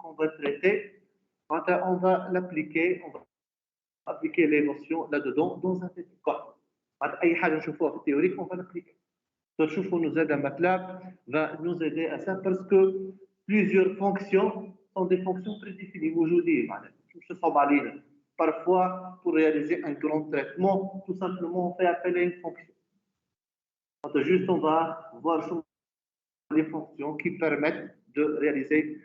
qu'on va traiter, on va l'appliquer, on va appliquer les notions là-dedans dans un TP. أي حاجة نشوفوها في التhéorique, on va l'appliquer. نشوفوا nous aide à MATLAB, va nous aider à ça parce que plusieurs fonctions sont des fonctions prédéfinies. موجودين معناها مش نصعب علينا. Parfois, pour réaliser un grand traitement, tout simplement, on fait appel à une fonction. Juste, on va voir les fonctions qui permettent de réaliser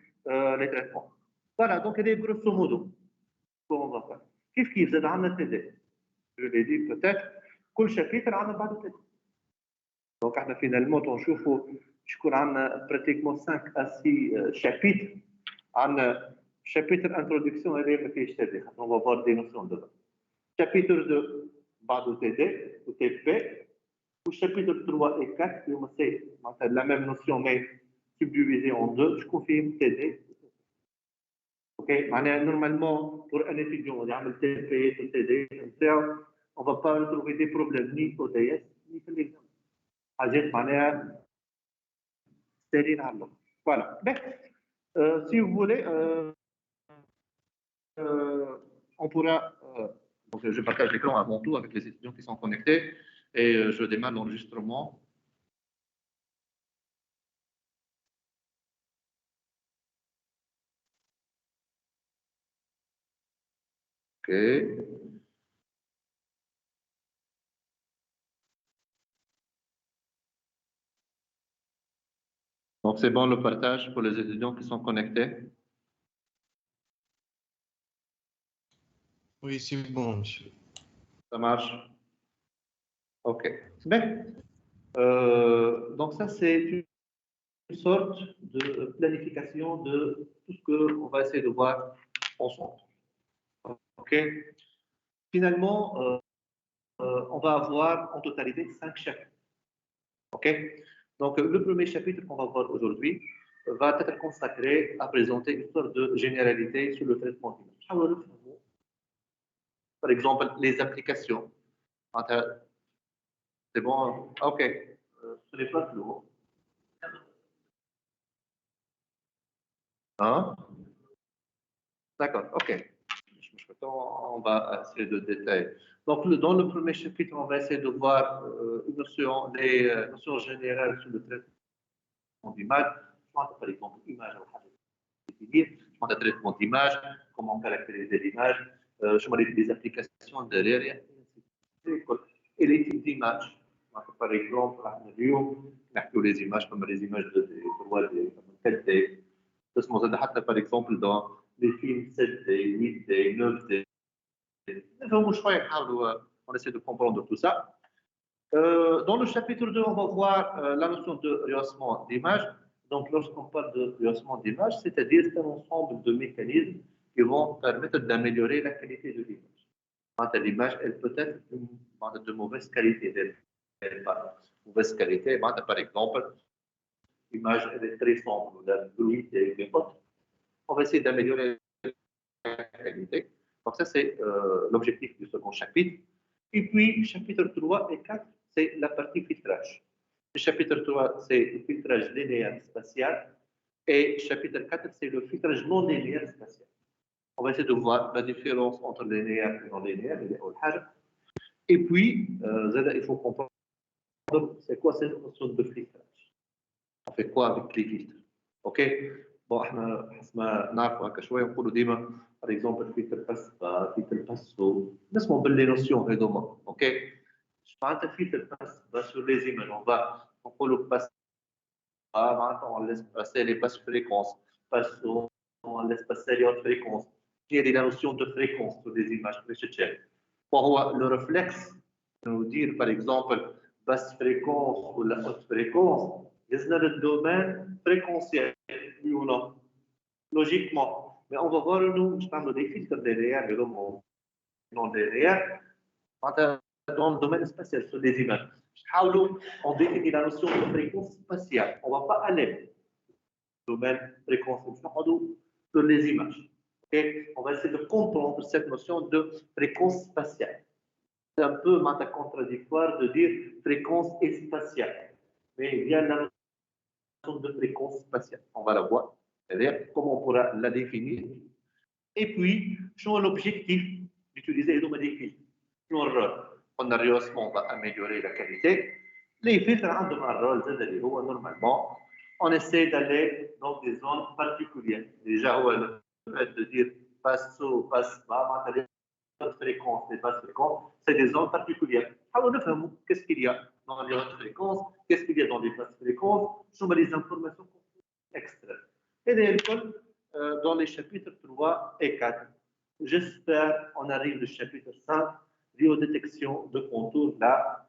les traitements. Voilà, donc, il est grosso modo ce qu'on va faire. Qu'est-ce qui vous aide à TD? Je l'ai dit peut-être, كل chapitre a un TD. Donc, finalement, on a pratiquement 5 à 6 chapitres. On a chapitre introduction et on va voir des notions dedans. Chapitre 2, بعده TD ou TP. Au chapitre 3 et 4, c'est la même notion, mais subdivisée en deux. Je confirme TD. Ok, normalement, pour un étudiant, on a TP ou TD, on ne va pas trouver des problèmes ni au DS, ni au l'examen. حاجات معناها سهلين على الله. Voilà. Si vous voulez, on pourra. Donc je partage l'écran à mon tour avec les étudiants qui sont connectés et je démarre l'enregistrement. Ok. Donc c'est bon le partage pour les étudiants qui sont connectés. Oui, c'est bon, monsieur. Ça marche. Ok. Donc ça c'est une sorte de planification de tout ce qu'on va essayer de voir ensemble. Ok. Finalement, on va avoir en totalité 5 chapitres. Ok. Donc le premier chapitre qu'on va voir aujourd'hui va être consacré à présenter une sorte de généralité sur le traitement d'image. Par exemple, les applications. C'est bon. Ok. Ce n'est pas flou. Hein? D'accord. Ok. On va essayer de détailler. Donc, dans le premier chapitre, on va essayer de voir les notions générales sur le traitement d'image. Par exemple, image, on a traitement d'image, comment caractériser l'image, les applications derrière, et les types d'images. Par exemple, on a les images comme les images de 3D, 4D. Par exemple, dans les films 7D, 8D, 9D. On essaie de comprendre tout ça. Dans le chapitre 2, on va voir la notion de rehaussement d'image. Donc, lorsqu'on parle de rehaussement d'image, c'est-à-dire un ensemble de mécanismes qui vont permettre d'améliorer la qualité de l'image. L'image, elle peut être de mauvaise qualité. Mauvaise qualité, par exemple, l'image est très sombre, la bruit est haute. On va essayer d'améliorer la qualité. Donc, ça, c'est l'objectif du second chapitre. Et puis, chapitre 3 et 4, c'est la partie filtrage. Le chapitre 3, c'est le filtrage linéaire spatial. Et chapitre 4, c'est le filtrage non linéaire spatial. On va essayer de voir la différence entre linéaire et non linéaire. Et puis, il faut comprendre c'est quoi cette notion de filtrage. On fait quoi avec les filtres? OK? Bon, احنا نعرفوا هكا شويه نقولوا ديما par exemple filtre PASPA, filtre PASO, نسمعوا باللي نوسيون هذوما. OK? معناتها filtre PASPA sur les images, on va نقولوا PASPA, معناتها on laisse passer les basses fréquences. PASO, on laisse passer les hautes fréquences. Il y a la notion de fréquence sur les images. وهو le réflexe de nous dire par exemple basse fréquence ou la haute fréquence, c'est le domaine fréquentiel, oui ou non? Logiquement. Mais on va voir, nous, je parle des filtres derrière, mais non derrière, dans le domaine spatial, sur les images. On définit la notion de fréquence spatiale. On ne va pas aller au domaine fréquence sur les images. Okay? On va essayer de comprendre cette notion de fréquence spatiale. C'est un peu contradictoire de dire fréquence spatiale. Mais il y a la notion de fréquence spatiale. On va la voir. c'est-à-dire comment on pourra la définir, et puis, sur l'objectif d'utiliser les filtres. On a rehaussement, on va améliorer la qualité. Les filtres ont un rôle, normalement, on essaie d'aller dans des zones particulières. Déjà, le fait de dire passe haut, passe bas, haute fréquence, les basses fréquences, c'est des zones particulières. Alors, nous qu'est-ce qu'il y a dans les hautes fréquences, qu'est-ce qu'il y a dans les basses fréquences, ce sont les informations extraites. Et dans les chapitres 3 et 4. J'espère qu'on arrive au chapitre 5, lié aux détections de contours, là,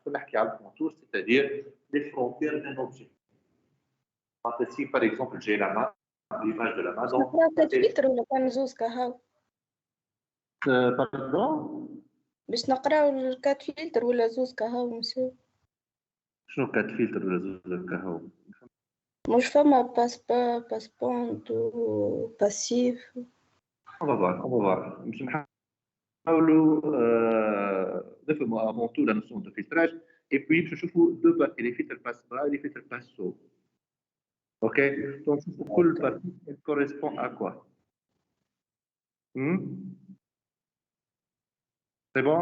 contour, c'est-à-dire les frontières d'un objet. Si par exemple j'ai la main, l'image de la main. Donc, ولا كان زوز كهو؟ pardon. باش نقراو الكات فلتر ولا زوز كهو مسيو؟ شنو كات فلتر ولا زوز كهو؟ مش فما باسبوند و باسيف. On va voir. باش نحاولوا نفهموا avant tout la notion de filtrage et puis باش نشوفوا deux parties, les filtres passe bas et les filtres passe haut. Ok, donc كل partie elle correspond à quoi? C'est bon?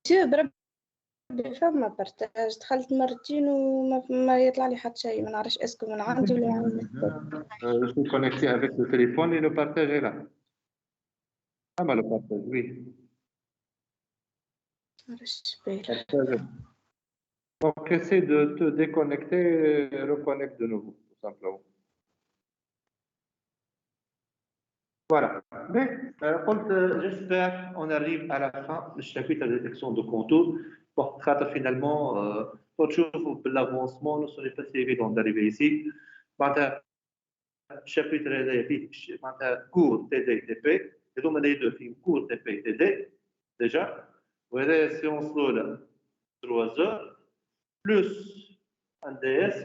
مسيو بربي فما بارتاج، دخلت مرتين وما يطلع لي حتى شيء، ما نعرفش اسكو من عندي ولا من عندك. Je suis connecté avec le téléphone et le partage est là. Ah bah le partage, oui. Donc essaie de te déconnecter et reconnecte de nouveau, tout simplement. Voilà. Mais j'espère qu'on arrive à la fin du chapitre de détection de contours. Bon, finalement, l'avancement ne serait pas si évident d'arriver ici. Chapitre cours TD-TP, et donc on a deux films cours TP-TD, déjà. Vous voyez, si on se là 3 heures, plus un DS,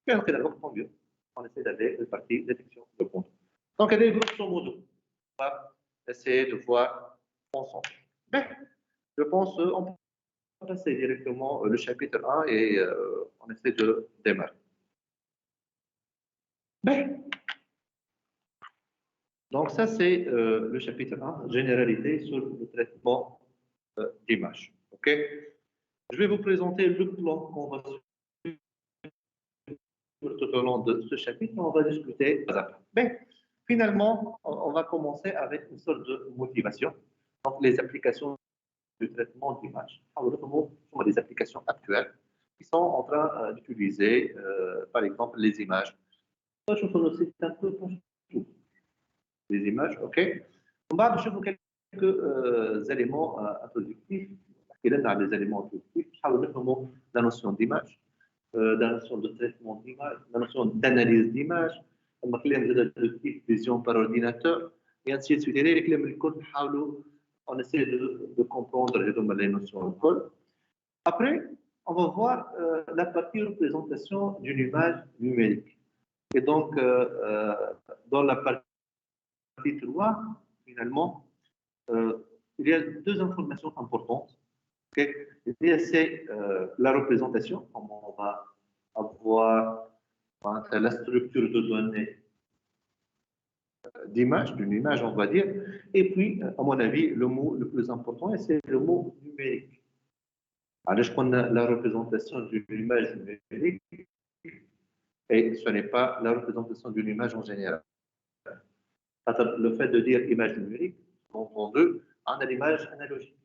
puis après, tant mieux. On essaie d'aller de partie détection de contours. Donc, il y a des grosso modo. On va essayer de voir ensemble. Mais, je pense qu'on peut passer directement le chapitre 1 et on essaie de démarrer. Mais, donc, ça, c'est le chapitre 1, généralité sur le traitement d'images. OK? Je vais vous présenter le plan qu'on va suivre tout au long de ce chapitre. On va discuter. Mais, finalement, on va commencer avec une sorte de motivation. Donc, les applications du traitement d'images. Alors, ce sont des applications actuelles qui sont en train d'utiliser, par exemple, les images. Je vais aussi un peu les images, OK? On va voir quelques éléments introductifs. Il y a des éléments introductifs. La notion d'image, la notion de traitement d'image, la notion d'analyse d'image, le type vision par ordinateur, et ainsi de suite. On essaie de comprendre les notions de code. Après, on va voir la partie représentation d'une image numérique. Et donc, dans la partie 3, finalement, il y a deux informations importantes. Okay? C'est la représentation, comment on va avoir la structure de données d'image, d'une image, on va dire. Et puis, à mon avis, le mot le plus important, c'est le mot numérique. Alors, je connais la représentation d'une image numérique et ce n'est pas la représentation d'une image en général. Le fait de dire image numérique, on veut en l'image analogique.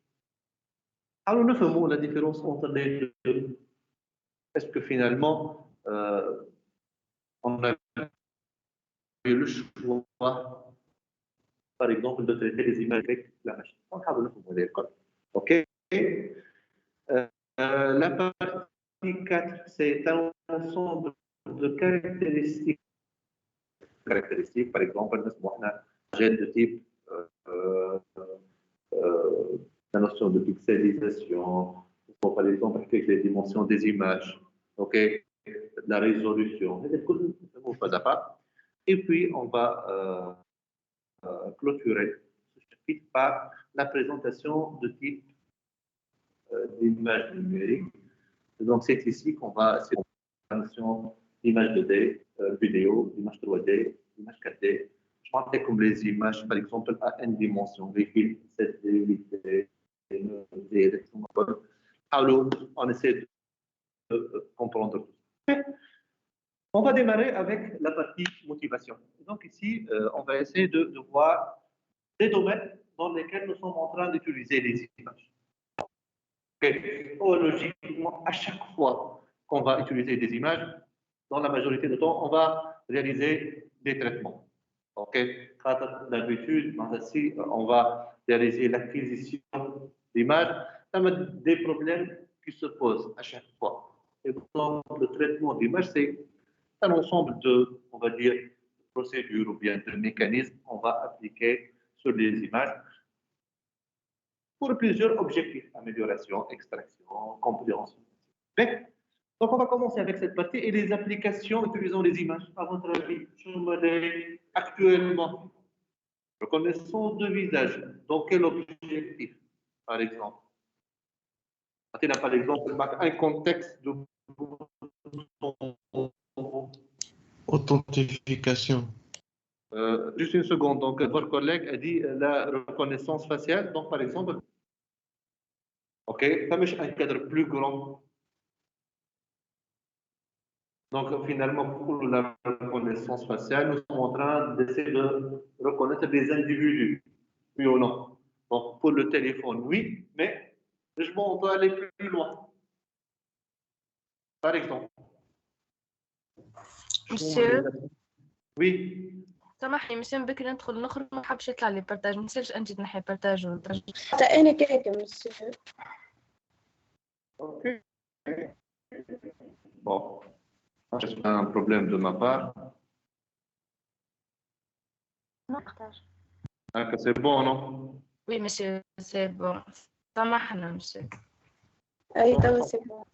Alors, nous faisons la différence entre les deux. Est-ce que finalement, on a eu le choix, par exemple, de traiter les images avec la machine? Donc, nous faisons l'école. OK? La partie 4, c'est un ensemble de caractéristiques. Par exemple, de type la notion de pixelisation, par exemple, avec les dimensions des images, ok, la résolution, et puis on va clôturer ce chapitre par la présentation de type d'image numérique, Donc, c'est ici qu'on va essayer la notion d'image 2D, vidéo, image 3D, image 4D. Je pensais comme les images, par exemple, à N dimensions, les films 7D, 8D, 9D, etc. Alors, on essaie de comprendre tout ça. On va démarrer avec la partie motivation. Donc ici, on va essayer de voir des domaines dans lesquels nous sommes en train d'utiliser les images. Okay. Oh, logiquement, à chaque fois qu'on va utiliser des images, dans la majorité du temps, on va réaliser des traitements. Okay. D'habitude, si on va réaliser l'acquisition d'images, ça a des problèmes qui se posent à chaque fois. Et donc, le traitement d'images, c'est un ensemble de, on va dire, procédures ou bien de mécanismes qu'on va appliquer sur les images pour plusieurs objectifs, amélioration, extraction, compréhension. Donc, on va commencer avec cette partie et les applications utilisant les images. À votre avis, actuellement, reconnaissance de visage, dans quel objectif, par exemple? Par exemple, un contexte de authentification. Juste une seconde. Donc, votre collègue a dit la reconnaissance faciale. Donc, par exemple, OK, ça met un cadre plus grand. Donc, finalement, pour la reconnaissance faciale, nous sommes en train d'essayer de reconnaître des individus, oui ou non. Donc, pour le téléphone, oui, mais on doit aller plus loin. Par exemple. Monsieur, oui. سامحني مسيو بكري ندخل نخرج ما حبش يطلع لي بارتاج ما تنساش انت تنحي بارتاج حتى انا كيك مسيو. Ok. Bon, c'est un problème de ma part. Ah, que c'est bon, non? Oui monsieur, c'est bon. سامحنا monsieur. اي توا سي بون.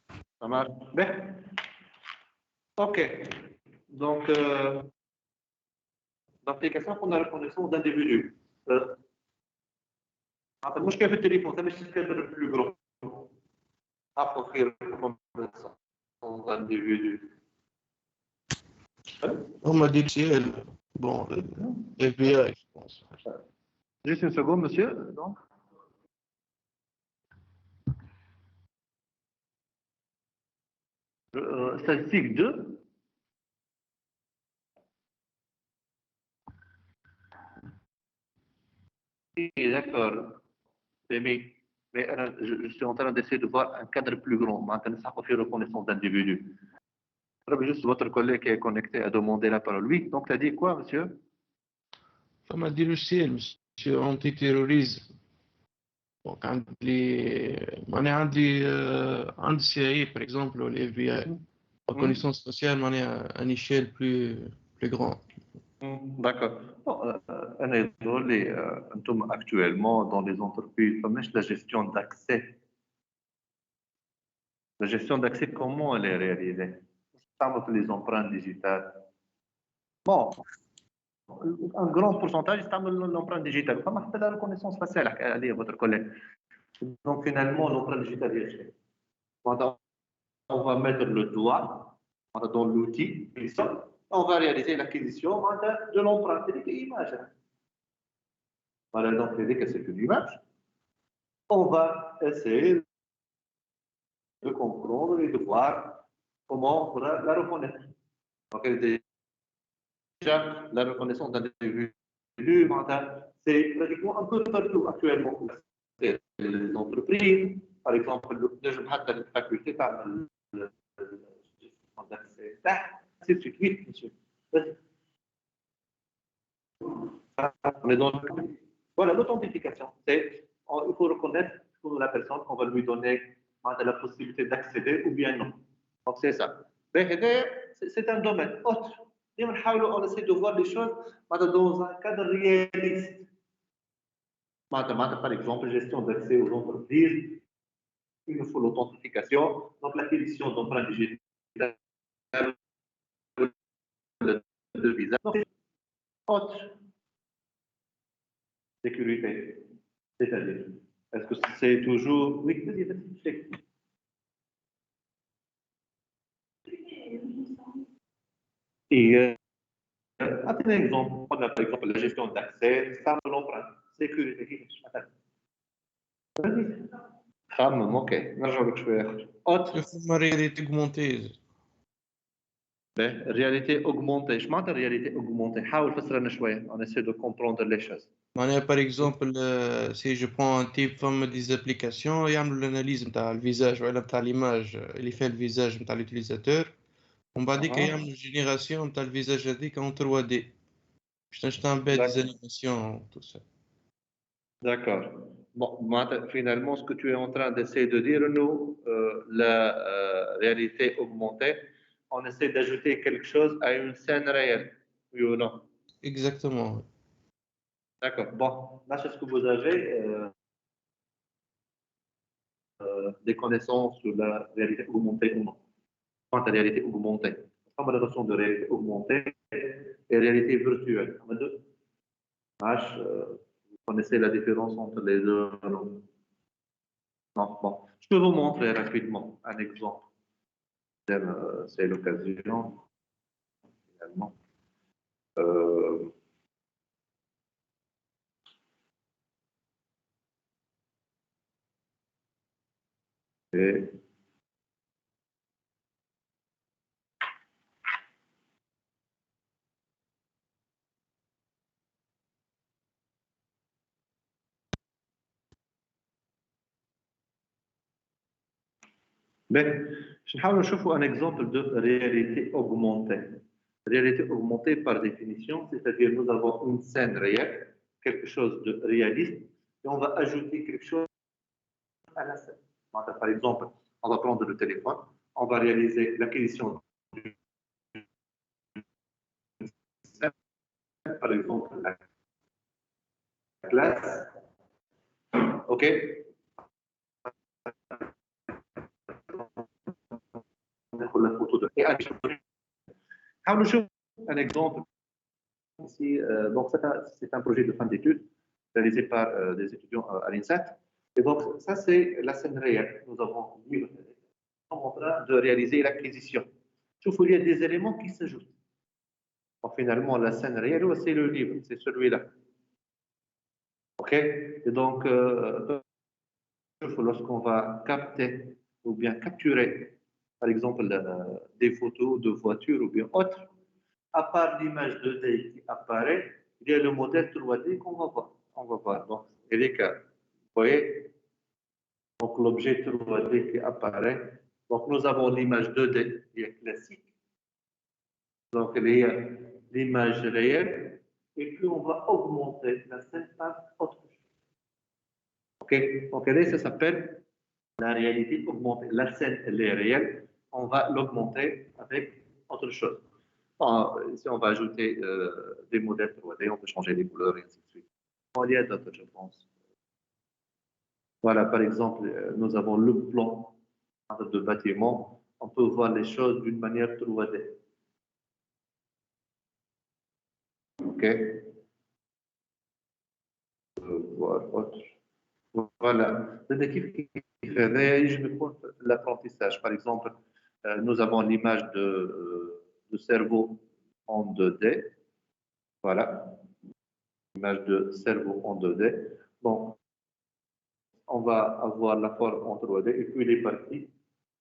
Ça marche? Ben. Ok. Donc, l'application qu'on a reconnaissance d'individus. المشكلة في التليفون، ده مش الكادر plus gros. Approcher reconnaissance d'individus. On m'a dit que c'est elle. Bon, FBI, je pense. Juste une seconde, monsieur. Donc. Statistique 2. D'accord. Mais je suis en train d'essayer de voir un cadre plus grand. Maintenant, ça fait reconnaissance d'individus. Juste votre collègue qui est connecté a demandé la parole. Oui, donc tu as dit quoi, monsieur? Ça m'a dit le ciel, monsieur antiterrorisme. Donc, عندي CIA, par exemple, ou les FBI. Reconnaissance sociale, à une échelle plus grande. D'accord. Actuellement, dans les entreprises, la gestion d'accès. La gestion d'accès, comment elle est réalisée? Par les empreintes digitales. Bon, un grand pourcentage, c'est l'empreinte digitale. Comment fait la reconnaissance faciale, votre collègue? Donc, finalement, l'empreinte digitale est faite. On va mettre le doigt dans l'outil, on va réaliser l'acquisition de l'empreinte. C'est une image. Voilà, donc, c'est une image. On va essayer de comprendre et de voir comment on va la reconnaître. Donc, déjà, la reconnaissance d'individus, c'est pratiquement un peu partout actuellement. C'est les entreprises, par exemple, la faculté par d'accès, ainsi de suite, monsieur. On est dans voilà, l'authentification. Il faut reconnaître pour la personne qu'on va lui donner la possibilité d'accéder ou bien non. Donc, c'est ça. C'est un domaine autre. On essaie de voir les choses dans un cadre réaliste. Par exemple, gestion d'accès aux entreprises, il nous faut l'authentification, donc l'acquisition d'empreintes digitales de visa. Autre sécurité, c'est-à-dire, est-ce que c'est toujours... Oui, vas-y. Et un exemple, on a par exemple la gestion d'accès, ça de l'empreinte, sécurité كيفاش مثلا. خمم اوكي نرجع لك شويه autre فما رياليتي augmentée. réalité augmentée. Je m'entends réalité augmentée. حاول فسر لنا شويه. On essaie de comprendre les choses. معناها par exemple si je prends un type فما des applications يعملوا l'analyse نتاع الفيزاج ولا نتاع l'image اللي فيها الفيزاج نتاع l'utilisateur ومن بعديك يعملوا جينيراسيون نتاع الفيزاج هذيك en 3D باش تنجم تعمل بها des animations tout ça. D'accord. Bon, finalement, ce que tu es en train d'essayer de dire, nous, la réalité augmentée, on essaie d'ajouter quelque chose à une scène réelle, oui ou non? Exactement. D'accord. Bon, là, est-ce que vous avez des connaissances sur la réalité augmentée ou non? Quant à la réalité augmentée, comme la notion de réalité augmentée et réalité virtuelle. Vous connaissez la différence entre les deux? Non, bon. Je peux vous montrer rapidement un exemple. C'est l'occasion, finalement. Et je vais vous un exemple de réalité augmentée. Réalité augmentée, par définition, c'est-à-dire nous avons une scène réelle, quelque chose de réaliste, et on va ajouter quelque chose à la scène. Par exemple, on va prendre le téléphone, on va réaliser l'acquisition d'une scène, par exemple la classe. OK? La photo de... un exemple ici. Donc, c'est un projet de fin d'études réalisé par des étudiants à l'INSET. Et donc, ça, c'est la scène réelle. Nous avons mis en train de réaliser l'acquisition. Sauf qu'il y a des éléments qui s'ajoutent. Donc, finalement, la scène réelle, c'est le livre, c'est celui-là. OK? Et donc, lorsqu'on va capter ou bien capturer, par exemple, des photos de voitures ou bien autres, à part l'image 2D qui apparaît, il y a le modèle 3D qu'on va voir. On va voir. Donc, et les cas, vous voyez, donc l'objet 3D qui apparaît. Donc, nous avons l'image 2D qui est classique. Donc, il y a l'image réelle. Et puis, on va augmenter la scène par autre chose. OK? Donc, ça s'appelle la réalité augmentée. La scène, elle est réelle. On va l'augmenter avec autre chose. Ici, on va ajouter des modèles 3D, on peut changer les couleurs et ainsi de suite. Il y a d'autres, je pense. Voilà, par exemple, nous avons le plan de bâtiment. On peut voir les choses d'une manière 3D. OK. Voir autre. Voilà. Je me compte l'apprentissage. Par exemple, nous avons l'image de cerveau en 2D. Voilà. Image de cerveau en 2D. Donc, on va avoir la forme en 3D et puis les parties.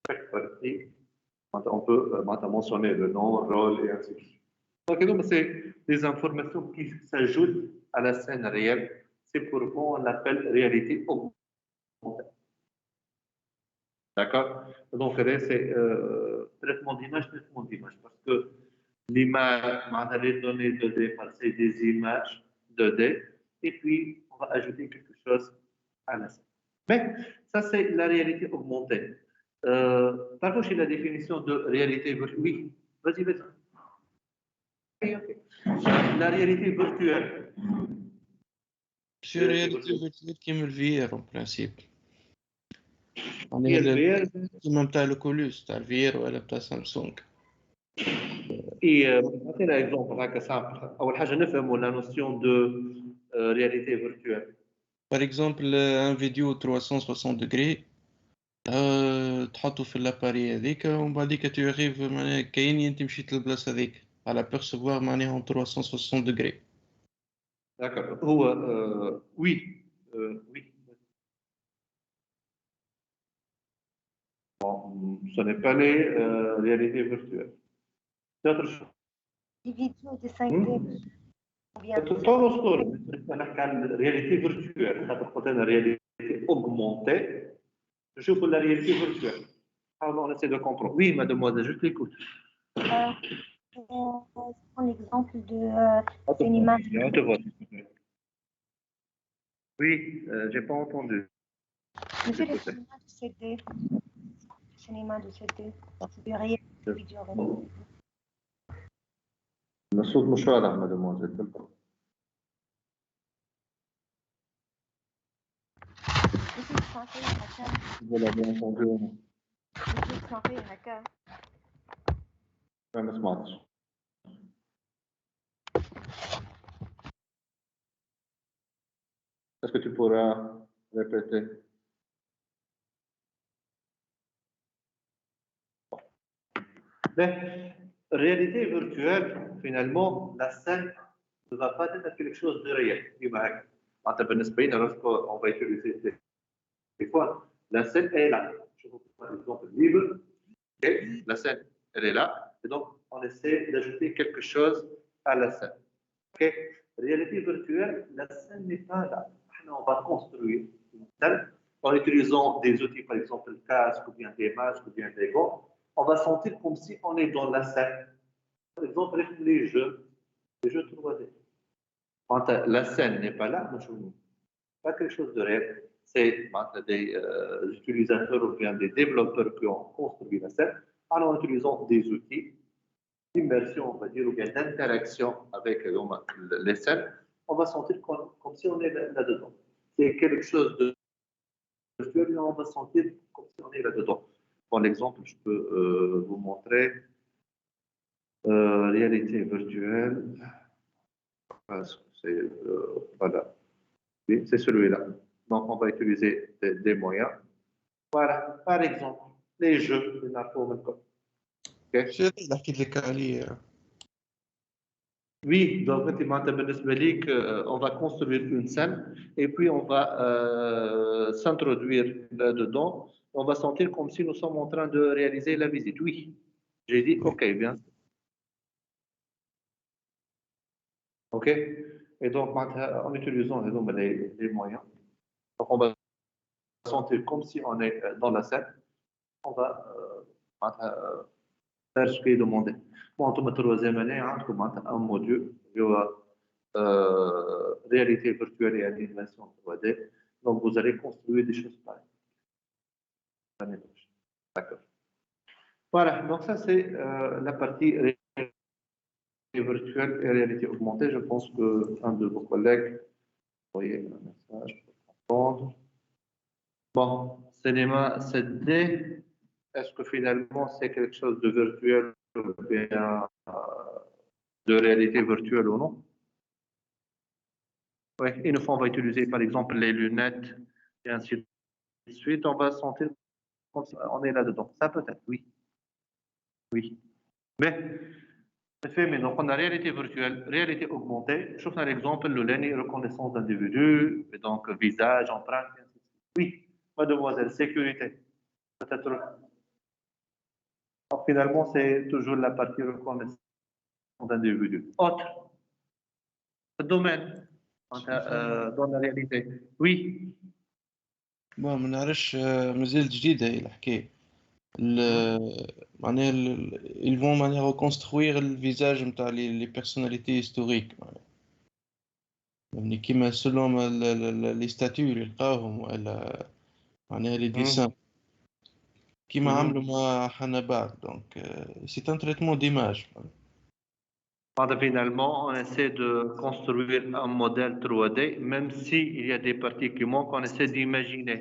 Chaque partie, on peut mentionner le nom, le rôle et ainsi de suite. Donc, c'est des informations qui s'ajoutent à la scène réelle. C'est pourquoi on l'appelle réalité augmentée. D'accord? Donc, c'est traitement d'image, parce que l'image, les données 2D, c'est des images 2D, et puis on va ajouter quelque chose à la scène. Mais ça, c'est la réalité augmentée. Par contre, la définition de réalité virtuelle. Oui, vas-y, vas-y. Okay. La réalité virtuelle. C'est la réalité virtuelle qui me le VR en principe. On est le même t'as le Oculus, t'as le VR ou t'as Samsung. Et un exemple simple. أول حاجة نفهم la notion de réalité virtuelle. Par exemple, un vidéo 360 degrés, تحطه في l'appareil هذيك ومن بعديك tu arrives معناها كأني أنت مشيت للبلاصة هذيك. à l'apercevoir de manière en 360 degrés. D'accord. Oui. Oui. Bon, ce n'est pas les réalités virtuelles. C'est autre chose. Des vidéos de 5D. تنصر نحكي réalité virtuelle خاطر قلنا réalité augmentée نشوف la réalité virtuelle. Alors on essaie de comprendre. Oui, mademoiselle, je t'écoute. Je prends l'exemple de cinéma. On te voit. Oui, j'ai pas entendu. Monsieur, le cinéma de CD. Cinéma de CD. C'est du réel vidéo. الصوت مش واضح mademoiselle. Monsieur, français, هكا. Vous l'avez entendu ou non? Monsieur, français, هكا. ما سمعتش. Est-ce que tu pourras répéter? Mais, réalité virtuelle, finalement, la scène ne va pas être quelque chose de réel. On va utiliser des téléphone. La scène est là. Je vous prends un exemple libre. Okay. La scène, elle est là. Et donc, on essaie d'ajouter quelque chose à la scène. Okay. Réalité virtuelle, la scène n'est pas là. On va construire une scène en utilisant des outils, par exemple le casque, ou bien des masques, ou bien des gants. On va sentir comme si on est dans la scène. Par exemple, les jeux 3D. Quand la scène n'est pas là, pas quelque chose de réel. C'est des utilisateurs ou bien des développeurs qui ont construit la scène en utilisant des outils d'immersion, on va dire, ou bien d'interaction avec les scènes. On va sentir comme si on est là-dedans. C'est quelque chose de virtuel, mais on va sentir comme si on est là-dedans. Pour l'exemple, je peux vous montrer réalité virtuelle. C'est voilà. Oui, c'est celui-là. Donc, on va utiliser des moyens. Voilà, par exemple, les jeux de l'info. Oui, donc, on va construire une scène et puis on va s'introduire là-dedans. On va sentir comme si nous sommes en train de réaliser la visite. Oui, j'ai dit, OK, bien. OK. Et donc, en utilisant les moyens, donc on va sentir comme si on est dans la scène. On va faire ce qui est demandé. Bon, en troisième année, un module, il y aura réalité virtuelle et animation 3D. Donc, vous allez construire des choses pareilles. D'accord. Voilà, donc ça, c'est la partie réalité virtuelle et réalité augmentée. Je pense qu'un de vos collègues, vous voyez un message pour comprendre. Bon, cinéma 7D, est-ce que finalement c'est quelque chose de virtuel ou bien de réalité virtuelle ou non? Oui, une fois on va utiliser par exemple les lunettes et ainsi de suite, on va sentir comme si on est là-dedans. Ça peut-être, oui. Oui. Mais, donc on a réalité virtuelle, réalité augmentée. Je trouve un exemple, le reconnaissance d'individus, donc visage, empreinte, et ainsi de suite. Oui, mademoiselle, sécurité. Peut-être. Donc, finalement, c'est toujours la partie reconnaissance d'individus. Autre domaine dans la réalité. Oui. bon ما نعرفش مازال جديدة هي الحكاية معناها ils vont معناها reconstruire le visage نتاع les personnalités historiques يعني كيما selon les statues اللي لقاوهم ولا معناها les dessins كيما عملوا مع حنبال donc c'est un traitement d'image. Finalement, on essaie de construire un modèle 3D, même s'il y a des parties qui manquent, on essaie d'imaginer.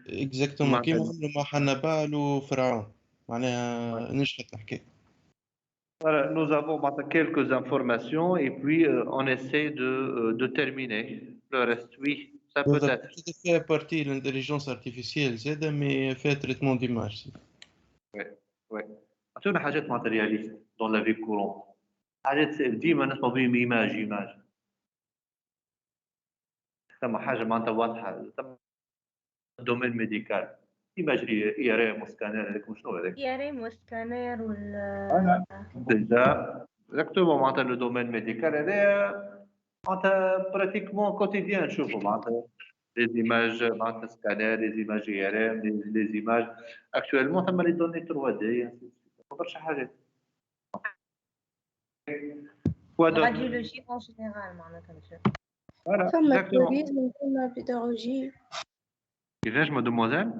Exactement, كيما عملوا مع حنبال وفرعون معناها نشهد الحكاية. Voilà, nous avons quelques informations et puis on essaie de terminer. Le reste, oui, ça peut être. Ça fait partie de l'intelligence artificielle, mais fait traitement d'image. Oui, oui. On a des حاجات matérialistes dans la vie courante. حاجات ديما نسمع بهم ايماج ثم حاجه معناتها واضحه ثم الدومين ميديكال ايماجري اي ار ام وسكانير هذاك شنو هذاك ياريم والسكانير فوالا ديجا اكزاكتومون معناتها لو دومين ميديكال هذايا معناتها براتيكمون كوتيديان نشوفوا معناتها les images معناتها سكانير les images اي ار ام les images actuellement ثم لي دوني 3 دي برشا حاجات الراديولوجي اون جينيرال معناتها monsieur. فوالا ثم اكزاكتومون توريزم ثم بيداغوجي كيفاش مادموزيل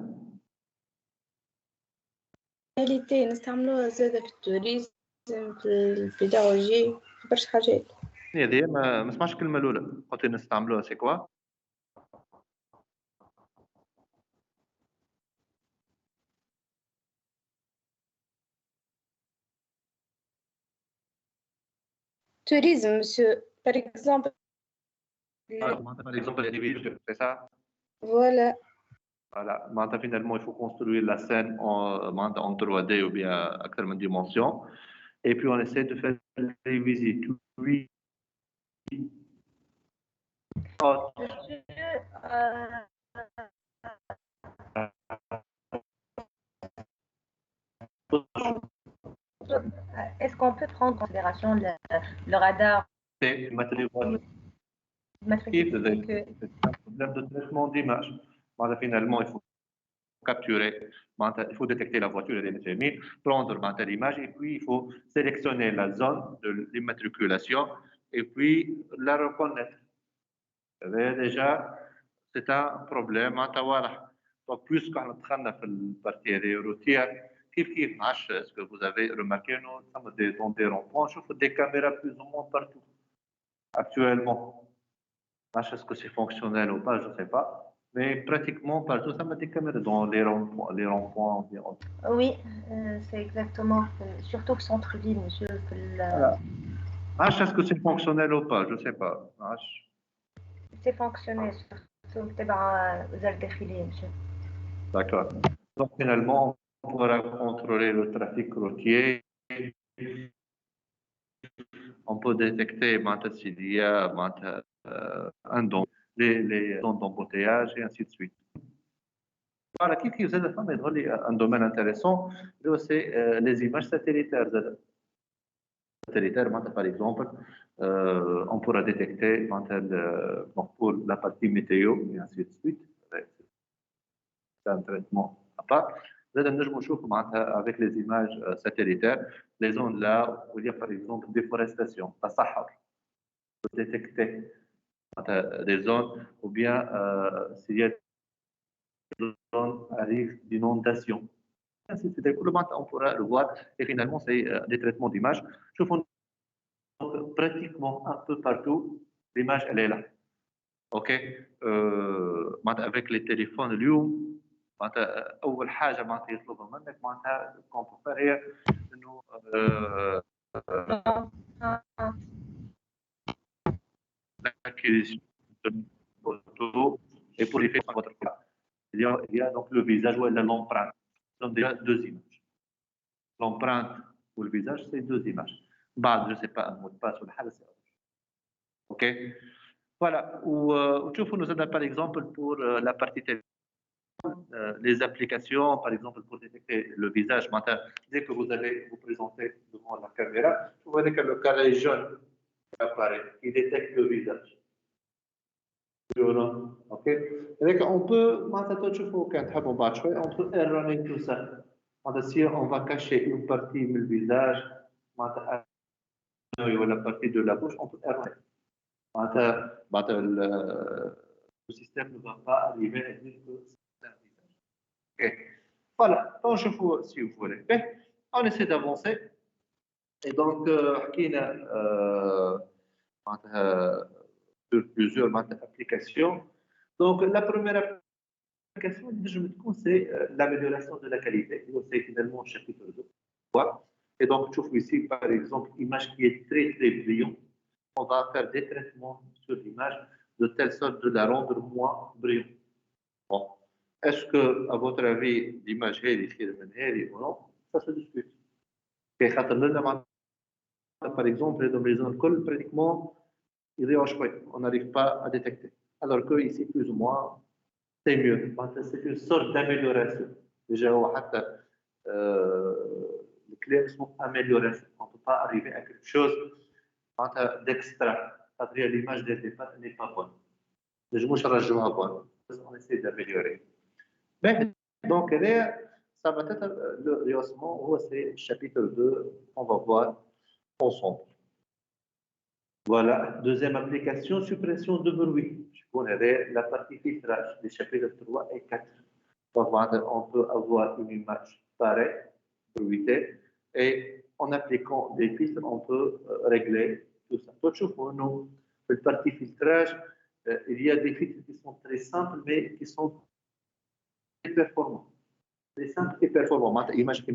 رياليتي نستعملوها زادة في التوريزم في البيداغوجي في برشا حاجات. هذه ما سمعش الكلمه الاولى قلت نستعملوها سي كوا Tourisme, monsieur, par exemple. par exemple les villes c'est ça. Voilà. Voilà, maintenant, finalement, il faut construire la scène en 3D ou bien à telle dimension. Et puis, on essaie de faire les visites. Oui. Oh, Monsieur, est-ce qu'on peut prendre en considération le radar c'est matériel. matricule que C'est un problème de traitement d'image. Maintenant, finalement, il faut capturer, il faut détecter la voiture et prendre l'image et puis il faut sélectionner la zone de l'immatriculation et puis la reconnaître. Déjà, c'est un problème. Donc, plus quand on traîne dans la partie routière, qui marche, est-ce que vous avez remarqué, nous sommes dans des ronds-points, je trouve des caméras plus ou moins partout. Actuellement, est-ce que c'est fonctionnel ou pas, je ne sais pas. Mais pratiquement partout, ça met des caméras dans les ronds-points environ. oui, c'est exactement, surtout au centre-ville, monsieur. Voilà. Est-ce que c'est fonctionnel ou pas, je ne sais pas. C'est fonctionnel, surtout تبع وزارة الداخلية monsieur. D'accord. Donc finalement, on pourra contrôler le trafic routier. On peut détecter s'il y a les zones d'embouteillage et ainsi de suite. Voilà, qui vous a un domaine intéressant, c'est les images satellitaires. Satellitaires, par exemple, on pourra détecter pour la partie météo et ainsi de suite. C'est un traitement à part. Avec les images satellitaires, les zones là où il y a par exemple déforestation, la Sahara, pour détecter des zones ou bien s'il y a des zones à risque d'inondation. On pourra le voir et finalement c'est des traitements d'images. Je fais pratiquement un peu partout, l'image elle est là. Ok, avec les téléphones اليوم معناتها اول حاجه معناتها يطلبها منك معناتها الكمبيوتر هي انه l'acquisition de photos et pour les faire votre cas. Il y a donc le visage ou l'empreinte. Ce sont déjà deux images. L'empreinte ou le visage, c'est deux images. Bah, je ne sais pas, un mot de passe ou le hal, c'est ok. Voilà. Ou tu nous aider par exemple pour la partie les applications, par exemple, pour détecter le visage. Maintenant, dès que vous allez vous présenter devant la caméra, vous voyez que le carré jaune apparaît, il détecte le visage. Ok. Donc, on peut, on peut erroner tout ça. Si on va cacher une partie du visage, ou la partie de la bouche, on peut erroner. Le système ne va pas arriver à dire que c'est un visage. Okay. Voilà, donc je vous, si vous voulez. Mais on essaie d'avancer. Et donc, sur plusieurs applications. Donc, la première application, c'est l'amélioration de la qualité. C'est finalement le chapitre 2. Et donc, je trouve ici, par exemple, une image qui est très, très brillante. On va faire des traitements sur l'image de telle sorte de la rendre moins brillante. Bon. Est-ce que, à votre avis, l'image est ou non? Ça se discute. par exemple, les zones colle, pratiquement, on n'arrive pas à détecter. Alors que ici, plus ou moins, c'est mieux. C'est une sorte d'amélioration. Déjà, le clé sont amélioration. On ne peut pas arriver à quelque chose d'extra. C'est-à-dire l'image des départ n'est pas bonne. Je ne pas bonne. On essaie d'améliorer. Donc, ça va être le rehaussement, c'est le chapitre 2, on va voir ensemble. Voilà, deuxième application, suppression de bruit. Je connais la partie filtrage des chapitres 3 et 4. Donc, on peut avoir une image pareille, bruitée, et en appliquant des filtres, on peut régler tout ça. Pour nous, la partie filtrage, il y a des filtres qui sont très simples, mais qui sont très performants. Très simples et performants. Image qui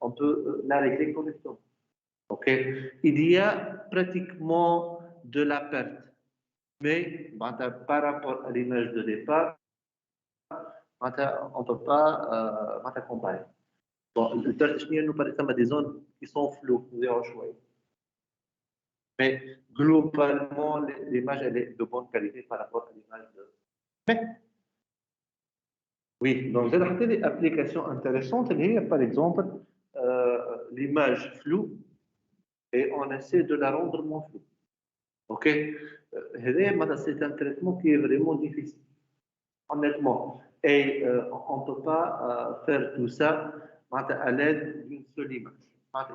on peut la régler correctement. Ok, il y a pratiquement de la perte, mais par rapport à l'image de départ, on ne peut pas comparer. Bon, nous parlons des zones qui sont floues, mais globalement, l'image elle est de bonne qualité par rapport à l'image de. Mais, oui, donc j'ai des applications intéressantes. Il y a par exemple l'image floue. Et on essaie de la rendre moins floue. Ok, c'est un traitement qui est vraiment difficile, honnêtement. Et on ne peut pas faire tout ça à l'aide d'une seule image.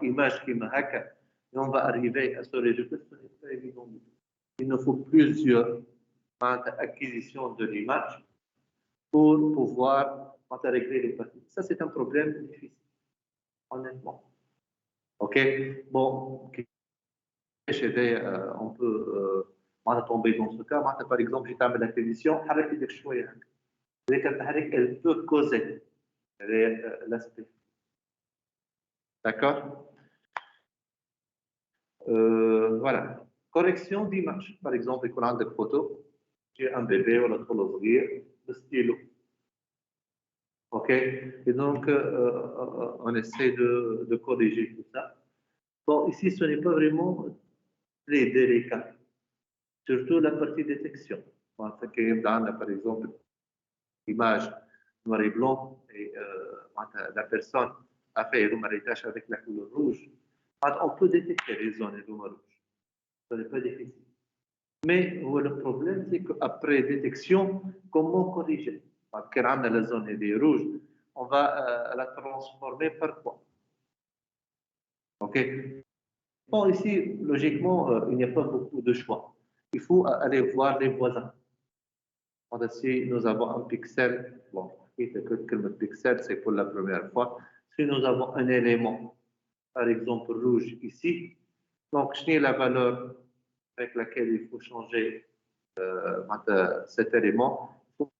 Image qui me hack, et on va arriver à ce résultat, ce n'est pas évident. Il nous faut plusieurs acquisitions de l'image pour pouvoir régler les parties. Ça, c'est un problème difficile, honnêtement. Ok, bon. On peut tomber dans ce cas. Par exemple, j'ai terminé l'acquisition, elle peut causer l'aspect. D'accord. Voilà. Correction d'image. Par exemple, quand on a des photos, j'ai un bébé ou l'autre le stylo. Ok. Et donc, on essaie de corriger tout ça. Bon, ici, ce n'est pas vraiment très délicat. Surtout la partie détection. Par exemple, image noir et blanc, et la personne a fait un mariage avec la couleur rouge. On peut détecter les zones de rouge. Ce n'est pas difficile. Mais le problème, c'est qu'après détection, comment corriger? Quand on a la zone est rouge, on va la transformer par quoi? Ok. Bon, ici, logiquement, il n'y a pas beaucoup de choix. Il faut aller voir les voisins. Si nous avons un pixel, bon, le pixel, c'est pour la première fois. Si nous avons un élément, par exemple rouge ici, donc, je n'ai la valeur avec laquelle il faut changer cet élément. Il faut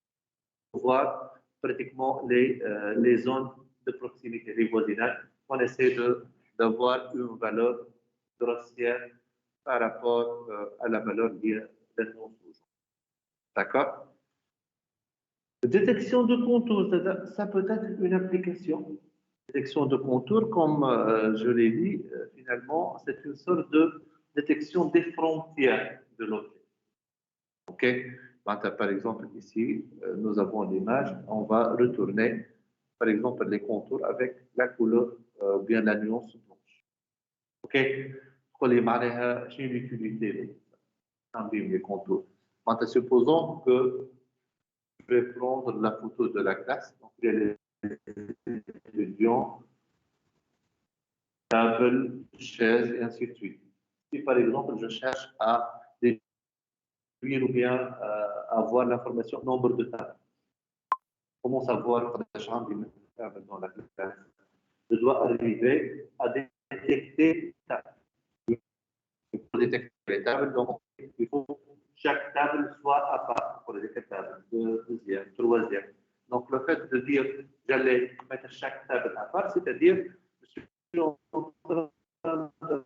voir pratiquement les zones de proximité, les voisinages. On essaie d'avoir une valeur grossière par rapport à la valeur liée d'un nom rouge. D'accord? Détection de contours, ça peut être une application. Détection de contours, comme je l'ai dit, finalement, c'est une sorte de détection des frontières de l'objet. Ok. Par exemple, ici, nous avons l'image, on va retourner, par exemple, les contours avec la couleur ou bien la nuance blanche. Ok. J'ai l'utilité des contours. Supposons que je vais prendre la photo de la classe, donc il y a les étudiants, table, chaise, et ainsi de suite. Si par exemple je cherche à déduire ou bien avoir l'information nombre de tables, comment savoir dans la classe? Je dois arriver à détecter les tables. Pour détecter les tables, donc il faut que chaque table soit à part pour les détectables, deuxième, troisième. Donc le fait de dire j'allais mettre chaque table à part, c'est-à-dire je suis en train de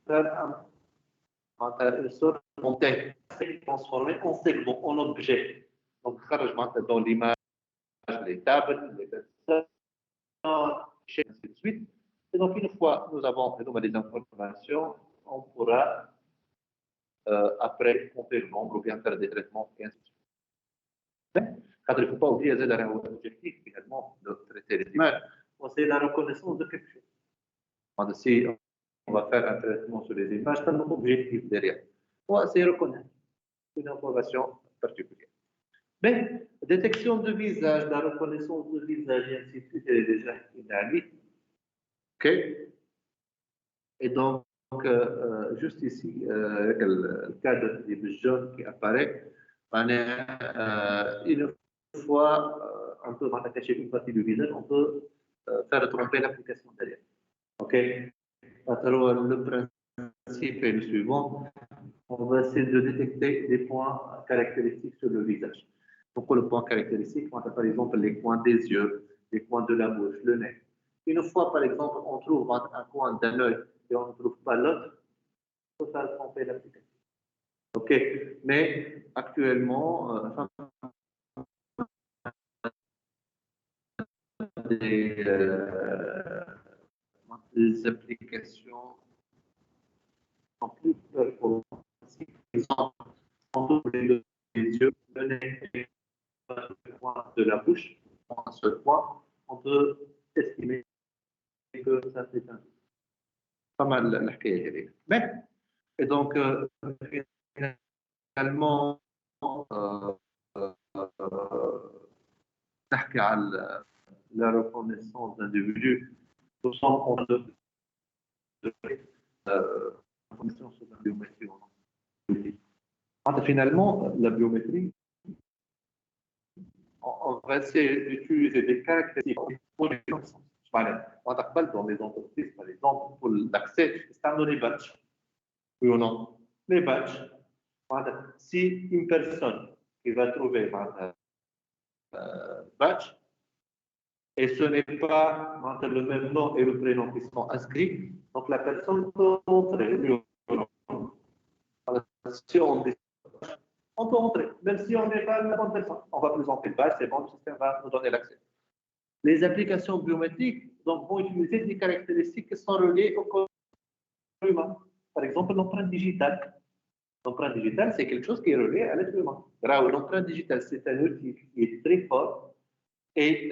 faire une sorte de contexte transformé en segment, en objet. Donc dans l'image, les tables, les personnes, ainsi de suite. Et donc, une fois nous avons des informations, on pourra après compter le nombre ou bien faire des traitements et ainsi de suite. Car il ne faut pas oublier l'objectif finalement de traiter les images, c'est la reconnaissance de quelque chose. Si on va faire un traitement sur les images, c'est notre objectif derrière. C'est reconnaître une information particulière. Mais détection de visage, la reconnaissance de visage et ainsi de suite, elle est déjà inhalée. OK? Et donc, juste ici, le cas de jaune qui apparaît, une fois on peut attacher une partie du visage, on peut faire tromper l'application derrière. OK? Alors, le principe est le suivant. On va essayer de détecter des points caractéristiques sur le visage. Donc, le point caractéristique, par exemple, les coins des yeux, les coins de la bouche, le nez. Une fois, par exemple, on trouve un coin d'un œil et on ne trouve pas l'autre, il faut faire tromper l'application. OK? Mais actuellement, des applications sont plus performantes. Par exemple, on ouvre les yeux, le nez et le coin de la bouche, en un seul point, on peut estimer que ça c'est pas mal la حكايه. Mais, et donc, finalement, نحكي على la reconnaissance d'individus, nous sommes en train de la reconnaissance de la biométrie. Finalement, la biométrie, on va essayer d'utiliser des caractéristiques pour les connaissances. On appelle dans les entreprises, par exemple, pour l'accès, c'est les badges. Oui ou non? Les badges. Si une personne qui va trouver un badge, et ce n'est pas le même nom et le prénom qui sont inscrits, donc la personne peut entrer. Si on dit, on peut entrer, même si on n'est pas la bonne personne. On va présenter le badge, c'est bon, le système va nous donner l'accès. Les applications biométriques donc, vont utiliser des caractéristiques qui sont reliées au corps humain. Par exemple, l'empreinte digitale. L'empreinte digitale, c'est quelque chose qui est relié à l'être humain. L'empreinte digitale, c'est un outil qui est très fort. Et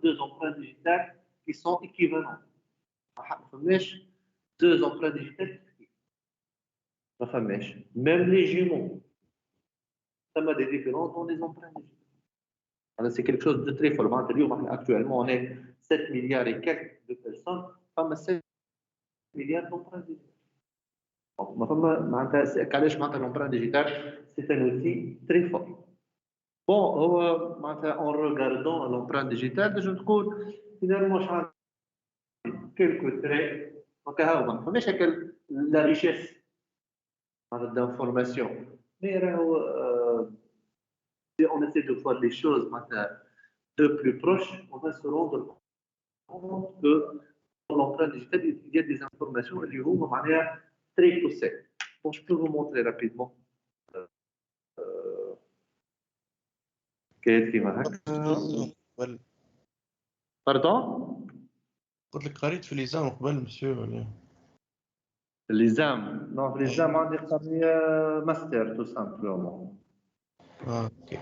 deux empreintes digitales qui sont équivalentes. Deux empreintes digitales. Même les jumeaux, ça a des différences dans les empreintes digitales. C'est quelque chose de très fort. Actuellement, on est 7 milliards et quelques de personnes, 7 milliards d'empreintes digitales. L'empreinte digitale, c'est un outil très fort. Bon, en regardant l'empreinte digitale, je trouve finalement quelques traits. Donc, la richesse d'information. Mais si on essaie de voir les choses de plus proches, on va se rendre compte que dans l'empreinte digitale, il y a des informations de manière très poussée. Bon, je peux vous montrer rapidement. كيف كيما هكا باردون قلت لك قريت في ليزام قبل مسيو ولا ليزام نو في ليزام عندي قضيه ماستر تو سامبلومون اوكي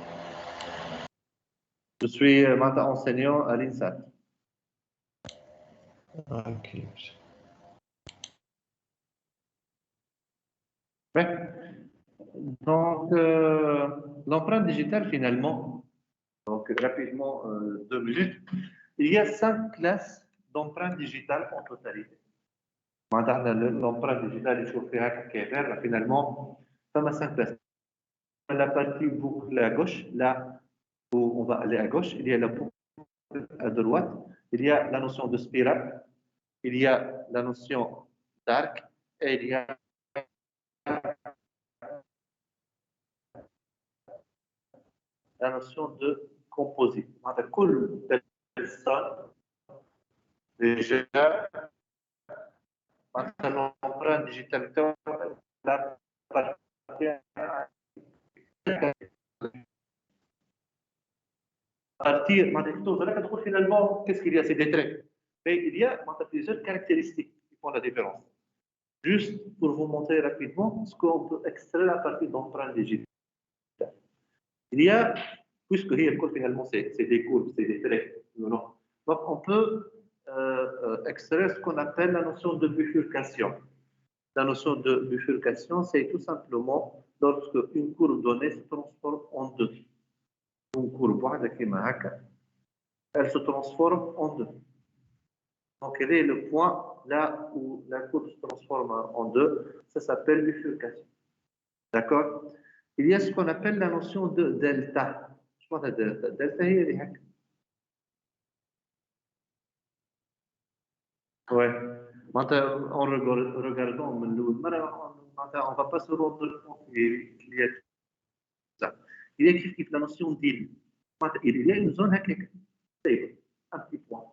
جو سوي معناتها enseignant à l'INSAT اوكي donc l'empreinte digitale finalement donc rapidement 2 minutes il y a 5 classes d'empreintes digitales en totalité. L'empreinte digitale, il faut faire finalement, ça m'a 5 classes. La partie boucle à gauche, là où on va aller à gauche, il y a la boucle à droite, il y a la notion de spirale, il y a la notion d'arc, et il y a la notion de composite. Cool personne déjà l'empreinte digitale la partie c'est-à-dire, finalement, qu'est-ce qu'il y a? C'est des traits. Mais il y a plusieurs caractéristiques qui font la différence. Juste pour vous montrer rapidement ce qu'on peut extraire à partir d'empreintes digitales. Il y a, puisque finalement c'est des courbes, c'est des traits, non? Donc on peut extraire ce qu'on appelle la notion de bifurcation. La notion de bifurcation, c'est tout simplement lorsque une courbe donnée se transforme en deux. Une courbe, elle se transforme en deux. Donc, quel est le point là où la courbe se transforme en deux? Ça s'appelle bifurcation. D'accord? Il y a ce qu'on appelle la notion de delta. Je pense que delta. Delta, il y a ouais. En regardant, on ne va pas se rendre compte qu'il y a ça. Il y a la notion d'île. Il y a une zone stable, un petit point.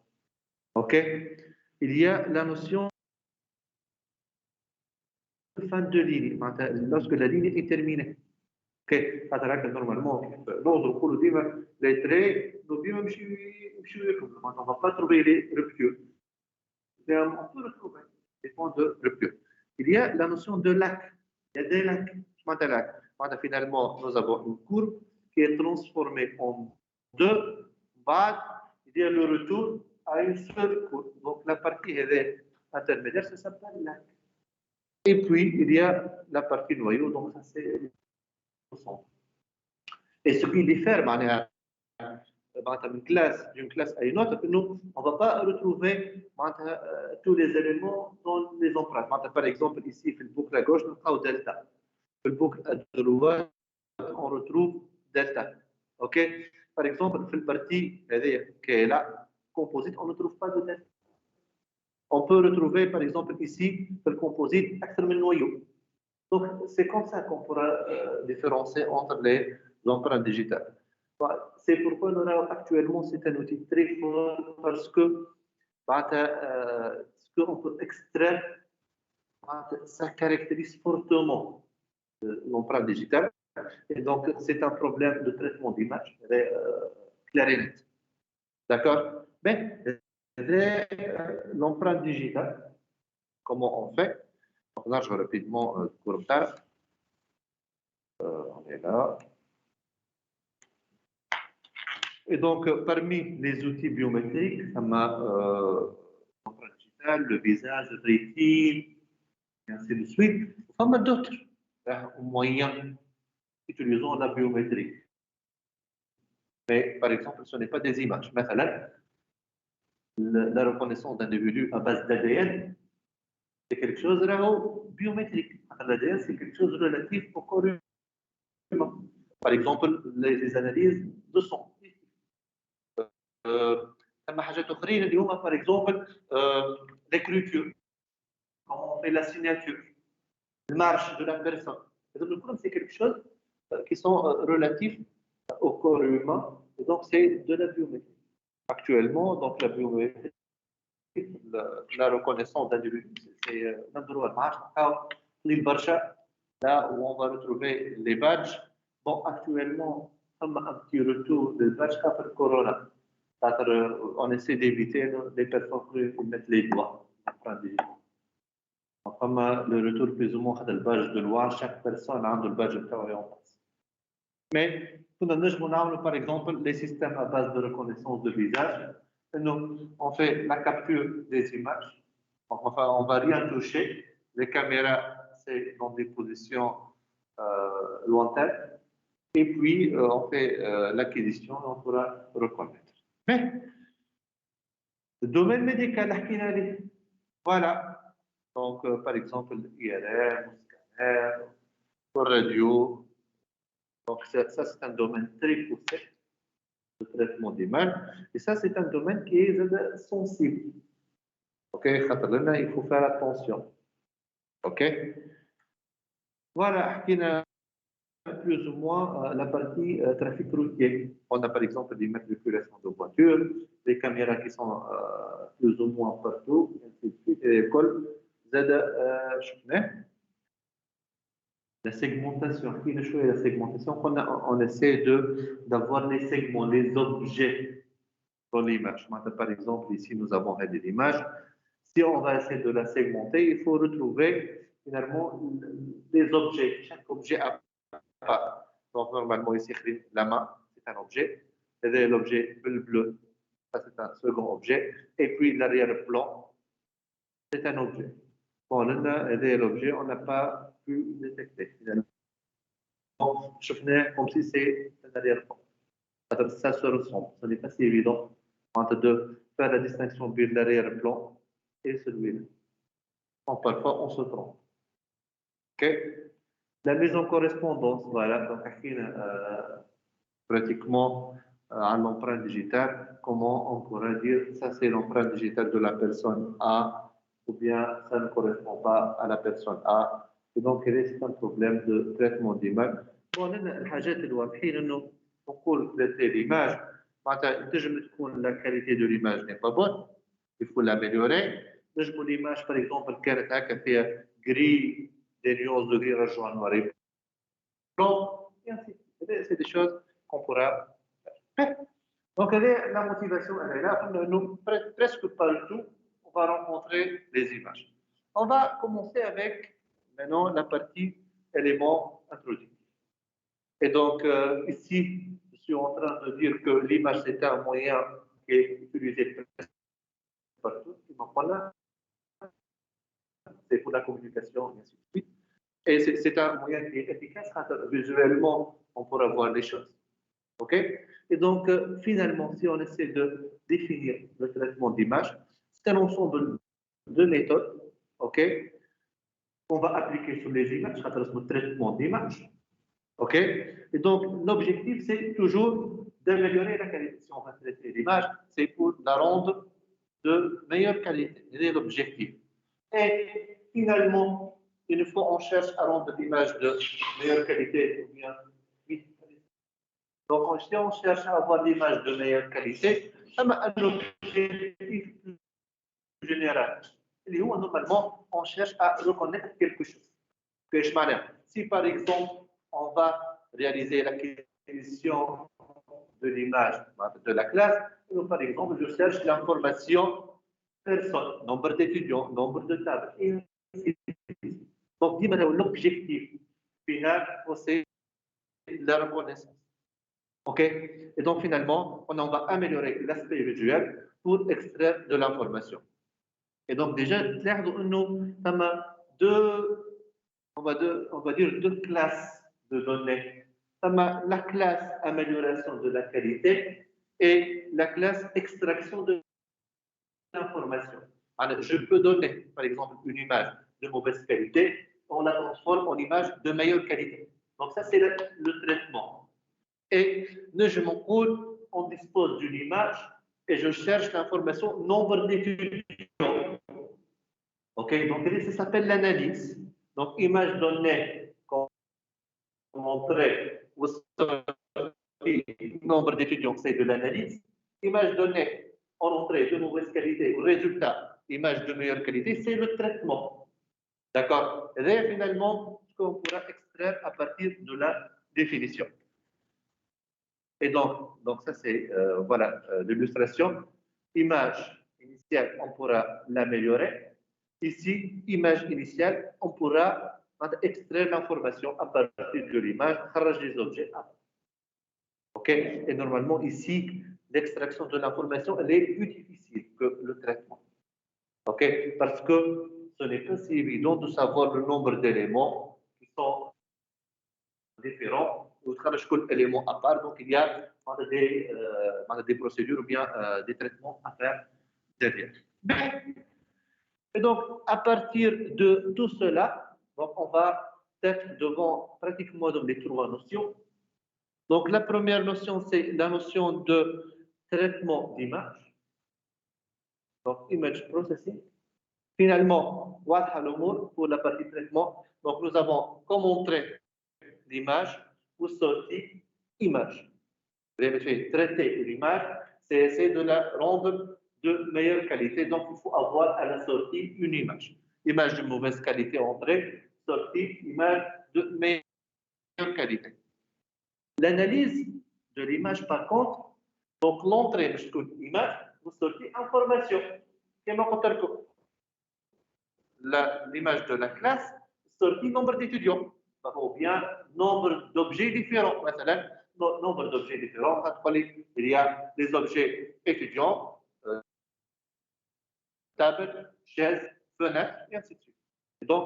OK? Il y a la notion de fin de ligne, lorsque la ligne est terminée. OK? Normalement, l'ordre les traits, on ne va pas trouver les ruptures. Mais on peut retrouver des points de rupture. Il y a la notion de lac. Il y a des lacs. Finalement, nous avons une courbe qui est transformée en deux. Il y a le retour à une seule courbe. Donc, la partie intermédiaire, ça s'appelle lac. Et puis, il y a la partie noyau. Donc, ça, c'est le centre. Et ce qui diffère, d'une classe à une autre, nous, on ne va pas retrouver tous les éléments dans les empreintes. Par exemple, ici, dans le boucle à gauche, nous avons delta. Dans le boucle à droite, on retrouve delta. OK? Par exemple, dans la partie qui est là, composite, on ne trouve pas de delta. On peut retrouver, par exemple, ici, dans le composite, le noyau. Donc, c'est comme ça qu'on pourra différencier entre les empreintes digitales. C'est pourquoi nous avons actuellement, c'est un outil très fort parce que ce qu'on peut extraire, ça caractérise fortement l'empreinte digitale. Et donc, c'est un problème de traitement d'image clair et net. D'accord? Mais l'empreinte digitale, comment on fait? Donc là, je vais rapidement courbe tard. On est là. Et donc, parmi les outils biométriques, ça m'a l'empreinte digitale, le visage, le rétine, et ainsi de suite. Il y a d'autres moyens utilisant la biométrie. Mais par exemple, ce n'est pas des images. مثلا, la reconnaissance d'individus à base d'ADN, c'est quelque chose de biométrique. L'ADN, c'est quelque chose de relatif au corps humain. Par exemple, les analyses de sang. Par exemple, l'écriture, comment on fait la signature, la marche de la personne. C'est quelque chose qui sont relatifs au corps humain, et donc c'est de la biométrie. Actuellement, donc la biométrie, la reconnaissance d'individus, c'est l'endroit de marche, là où on va retrouver les badges. Bon, actuellement, on a un petit retour des badges après Corona. On essaie d'éviter les personnes qui mettent les doigts. Comme le retour plus ou moins de badge de loi, chaque personne a un badge de travail en place. Mais nous avons par exemple les systèmes à base de reconnaissance de visage. Nous, on fait la capture des images. Enfin, on ne va rien toucher. Les caméras, c'est dans des positions lointaines. Et puis, on fait l'acquisition et on pourra reconnaître. Mais, le domaine médical, voilà. Donc, par exemple, l'IRM, le scanner, le radio. Donc, ça c'est un domaine très poussé, le traitement d'images. Et ça, c'est un domaine qui est sensible. OK? Il faut faire attention. OK? Voilà, plus ou moins la partie trafic routier. On a par exemple des matriculations de voitures, des caméras qui sont plus ou moins partout, et ainsi de suite, et l'école. La segmentation, qui est la segmentation, on essaie d'avoir les segments, les objets dans l'image. Par exemple, ici, nous avons l'image. Si on va essayer de la segmenter, il faut retrouver finalement les objets. Chaque objet a pas. Donc, normalement, ici, la main, c'est un objet. C'est l'objet bleu. Ça, c'est un second objet. Et puis, l'arrière-plan, c'est un objet. Bon, là, l'objet, on n'a pas pu détecter. Donc, je venais comme si c'est un arrière-plan. Ça se ressemble. Ce n'est pas si évident de faire la distinction entre l'arrière-plan et celui-là. Donc, parfois, on se trompe. OK? La mise en correspondance, voilà. Donc, pratiquement à l'empreinte digitale, comment on pourrait dire ça c'est l'empreinte digitale de la personne A ou bien ça ne correspond pas à la personne A. Et donc, c'est un problème de traitement d'image. Bon, الحاجات الواضحين انه نقول traiter l'image معناتها تنجم تكون la qualité de l'image n'est pas bonne, il faut l'améliorer. نجموا l'image par exemple كانت هكا فيها gris, des nuances de gris rejoint noir et blanc, et ainsi de suite. C'est des choses qu'on pourra faire. Donc, la motivation, elle est là. Nous, presque partout, on va rencontrer les images. On va commencer avec maintenant la partie éléments introductifs. Et donc, ici, je suis en train de dire que l'image, c'est un moyen qui est utilisé partout. C'est pour la communication, et ainsi de suite. Et c'est un moyen qui est efficace. Visuellement, on pourra voir les choses. OK? Et donc, finalement, si on essaie de définir le traitement d'image, c'est un ensemble de méthodes, OK, qu'on va appliquer sur les images, le traitement d'image. OK? Et donc, l'objectif, c'est toujours d'améliorer la qualité. Si on va traiter l'image, c'est pour la rendre de meilleure qualité. C'est l'objectif. Et finalement, une fois on cherche à rendre l'image de meilleure qualité, ou bien donc, si on cherche à avoir l'image de meilleure qualité, un objectif général. Normalement, on cherche à reconnaître quelque chose. Si par exemple, on va réaliser l'acquisition de l'image de la classe, par exemple, je cherche l'information personne, nombre d'étudiants, nombre de tables. Donc, l'objectif final, c'est la reconnaissance. OK? Et donc, finalement, on va améliorer l'aspect visuel pour extraire de l'information. Et donc, déjà, nous avons on va dire deux classes de données. La classe amélioration de la qualité et la classe extraction de l'information. Alors, je peux donner, par exemple, une image de mauvaise qualité, on la transforme en image de meilleure qualité. Donc, ça, c'est le traitement. Et je m'en coule, on dispose d'une image et je cherche l'information nombre d'étudiants. OK, donc ça s'appelle l'analyse. Donc, image donnée, comme montré, nombre d'étudiants, c'est de l'analyse. Image donnée en entrée de mauvaise qualité, résultat, image de meilleure qualité, c'est le traitement. D'accord? Et là, finalement, ce qu'on pourra extraire à partir de la définition. Et donc ça c'est voilà l'illustration. Image initiale, on pourra l'améliorer. Ici, image initiale, on pourra extraire l'information à partir de l'image, charge des objets. OK? Et normalement, ici, l'extraction de l'information, elle est plus difficile que le traitement. OK? Parce que ce n'est pas si évident de savoir le nombre d'éléments qui sont différents. Chaque élément à part, donc il y a des procédures ou bien des traitements à faire derrière. Et donc, à partir de tout cela, donc on va être devant pratiquement les trois notions. Donc, la première notion, c'est la notion de traitement d'image. Donc, image processing. Finalement, pour la partie traitement, donc nous avons montré l'image ou sortie image. Vous avez fait traiter l'image, c'est essayer de la rendre de meilleure qualité. Donc, il faut avoir à la sortie une image. Image de mauvaise qualité entrée, sortie, image de meilleure qualité. L'analyse de l'image, par contre, Donc, l'entrée, je trouve image, vous sortez information. L'image de la classe, sortie nombre d'étudiants, ou bien nombre d'objets différents. مثلا, nombre d'objets différents, il y a des objets étudiants, table, chaise, fenêtre, et ainsi de suite. Et donc,